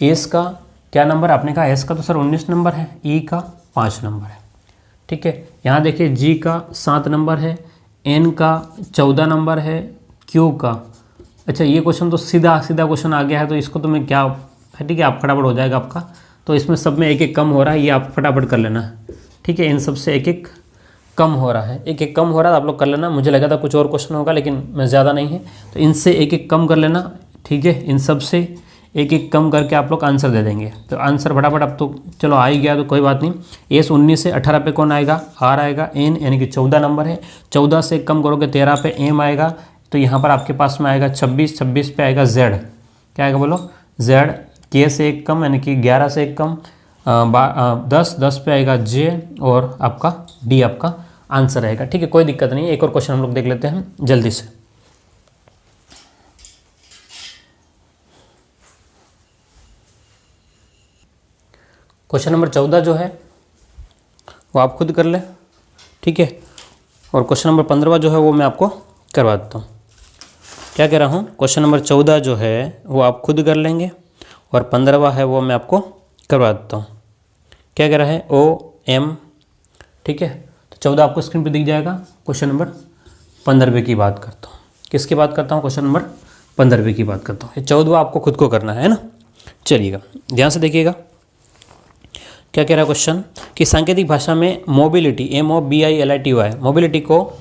एस का क्या नंबर आपने कहा, एस का तो सर 19 नंबर है, ई का 5 नंबर है। ठीक है, यहाँ देखिए जी का 7 नंबर है, एन का 14 नंबर है, क्यू का, अच्छा ये क्वेश्चन तो सीधा क्वेश्चन आ गया है, तो इसको तो मैं क्या है, ठीक है आप फटाफट हो जाएगा आपका। तो इसमें सब में एक एक कम हो रहा है, ये आप फटाफट कर लेना है। ठीक है, इन सब से एक एक कम हो रहा है, एक एक कम हो रहा है, आप लोग कर लेना। मुझे लगा था कुछ और क्वेश्चन होगा, लेकिन मैं ज़्यादा नहीं है, तो इनसे एक एक कम कर लेना। ठीक है, इन सब से एक एक कम करके आप लोग आंसर दे देंगे। तो आंसर फटाफट अब तो चलो आ ही गया, तो कोई बात नहीं। एस 19 से 18 पे कौन आएगा, आर आएगा। एन यानी कि 14 नंबर है, 14 से कम करोगे 13 पे एम आएगा, तो यहाँ पर आपके पास में आएगा 26 पे आएगा जेड, क्या आएगा बोलो जेड। के से एक कम यानी कि 11 से एक कम 10 पे आएगा जे, और आपका डी आपका आंसर आएगा। ठीक है, कोई दिक्कत नहीं है। एक और क्वेश्चन हम लोग देख लेते हैं जल्दी से। क्वेश्चन नंबर 14 जो है वो आप खुद कर लें। ठीक है, और क्वेश्चन नंबर 15 जो है वो मैं आपको करवा देता हूँ। क्या कह रहा हूँ, क्वेश्चन नंबर 14 जो है वो आप खुद कर लेंगे, और 15वां है वो मैं आपको करवा देता हूँ। क्या कह रहा है OM। ठीक है, तो 14 आपको स्क्रीन पे दिख जाएगा। क्वेश्चन नंबर 15 की बात करता हूँ, किसकी बात करता हूँ, क्वेश्चन नंबर 15 की बात करता हूँ। ये 14 आपको खुद को करना है ना। चलिएगा ध्यान से देखिएगा, क्या कह रहा है क्वेश्चन कि सांकेतिक भाषा में मोबिलिटी MOBILITY मोबिलिटी को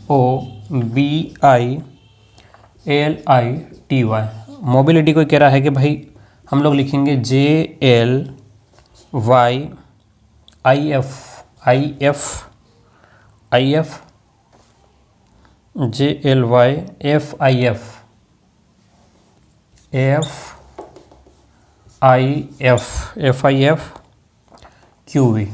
MOBILITY मोबिलिटी को कह रहा है कि भाई हम लोग लिखेंगे JLYIF FIF QV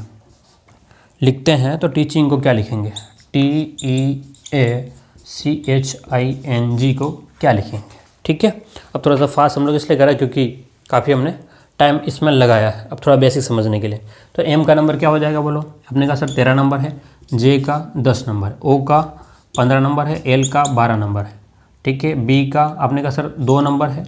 लिखते हैं। तो टीचिंग को क्या लिखेंगे, TEACHING को क्या लिखेंगे। ठीक है, अब थोड़ा सा फास्ट हम लोग इसलिए करा क्योंकि काफ़ी हमने टाइम इसमें लगाया है। अब थोड़ा बेसिक समझने के लिए, तो एम का नंबर क्या हो जाएगा बोलो, अपने का सर 13 नंबर है, जे का 10 नंबर है, ओ का 15 नंबर है, एल का 12 नंबर है। ठीक है, बी का अपने का सर 2 नंबर है,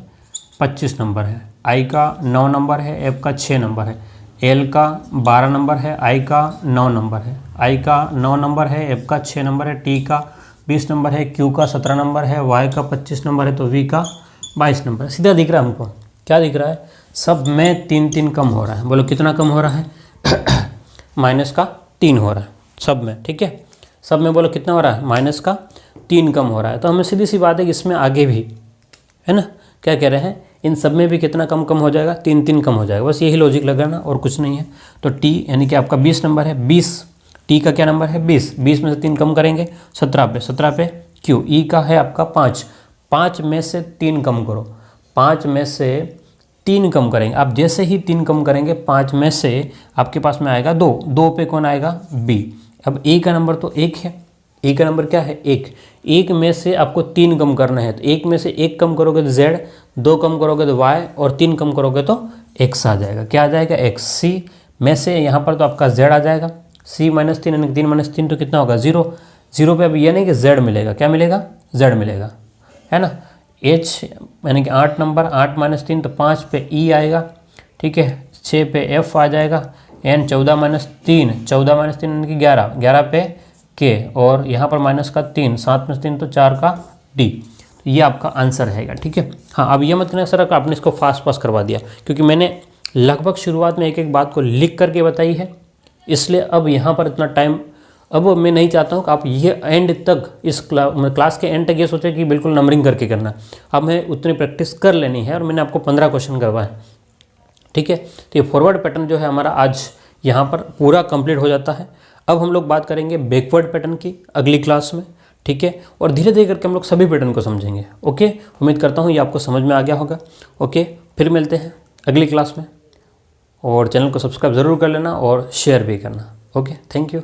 25 नंबर है, आई का 9 नंबर है, एफ का 6 नंबर है, एल का 12 नंबर है, आई का 9 नंबर है, आई का 9 नंबर है, एफ का 6 नंबर है, टी का 20 नंबर है, क्यू का 17 नंबर है, वाई का 25 नंबर है, तो वी का 22 नंबर है। सीधा दिख रहा है हमको, क्या दिख रहा है, सब में 3 कम हो रहा है। बोलो कितना कम हो रहा है -3 हो रहा है सब में। ठीक है, सब में बोलो कितना हो रहा है, -3 कम हो रहा है। तो हमें सीधी सी बात है कि इसमें आगे भी है ना, क्या कह रहे हैं, इन सब में भी कितना कम हो जाएगा, 3 कम हो जाएगा। बस यही लॉजिक लगाना और कुछ नहीं है। तो टी यानी कि आपका 20 नंबर है, 20 टी का क्या नंबर है 20 में से 3 कम करेंगे 17 पे क्यू। ई का है आपका 5 में से 3 कम करो, 5 में से 3 कम करेंगे। आप जैसे ही 3 कम करेंगे 5 में से आपके पास में आएगा 2 पे कौन आएगा बी। अब ए का नंबर तो 1 है, ए का नंबर क्या है 1 में से आपको 3 कम करना है। तो 1 में से 1 कम करोगे तो जेड, 2 कम करोगे तो वाई, और 3 कम करोगे तो एक्स आ जाएगा। क्या आ जाएगा एक्स। सी में से यहाँ पर तो आपका जेड आ जाएगा, सी -3 यानी 3 - 3 तो कितना होगा 0 पे। अब ये नहीं कि जेड मिलेगा, क्या मिलेगा जेड मिलेगा, है ना। एच यानी कि 8 नंबर, 8 - 3 तो 5 पे ई आएगा। ठीक है, 6 पे एफ आ जाएगा। एन 14 - 3 यानी कि 11 पे के, और यहाँ पर -3 7 में से 3 तो 4 का डी। तो ये आपका आंसर रहेगा। ठीक है, हाँ अब ये मत कहना सर आपने इसको फास्ट पास करवा दिया, क्योंकि मैंने लगभग शुरुआत में एक एक बात को लिख करके बताई है, इसलिए अब यहाँ पर इतना टाइम अब मैं नहीं चाहता हूँ कि आप ये एंड तक इस क्लास के एंड तक ये सोचें कि बिल्कुल नंबरिंग करके करना है। अब मैं उतनी प्रैक्टिस कर लेनी है और मैंने आपको 15 क्वेश्चन करवाए, ठीक है। तो ये फॉरवर्ड पैटर्न जो है हमारा आज यहाँ पर पूरा कंप्लीट हो जाता है। अब हम लोग बात करेंगे बैकवर्ड पैटर्न की अगली क्लास में, ठीक है, और धीरे धीरे करके हम लोग सभी पैटर्न को समझेंगे। ओके, उम्मीद करता हूँ ये आपको समझ में आ गया होगा। ओके, फिर मिलते हैं अगली क्लास में, और चैनल को सब्सक्राइब ज़रूर कर लेना और शेयर भी करना। Okay, thank you.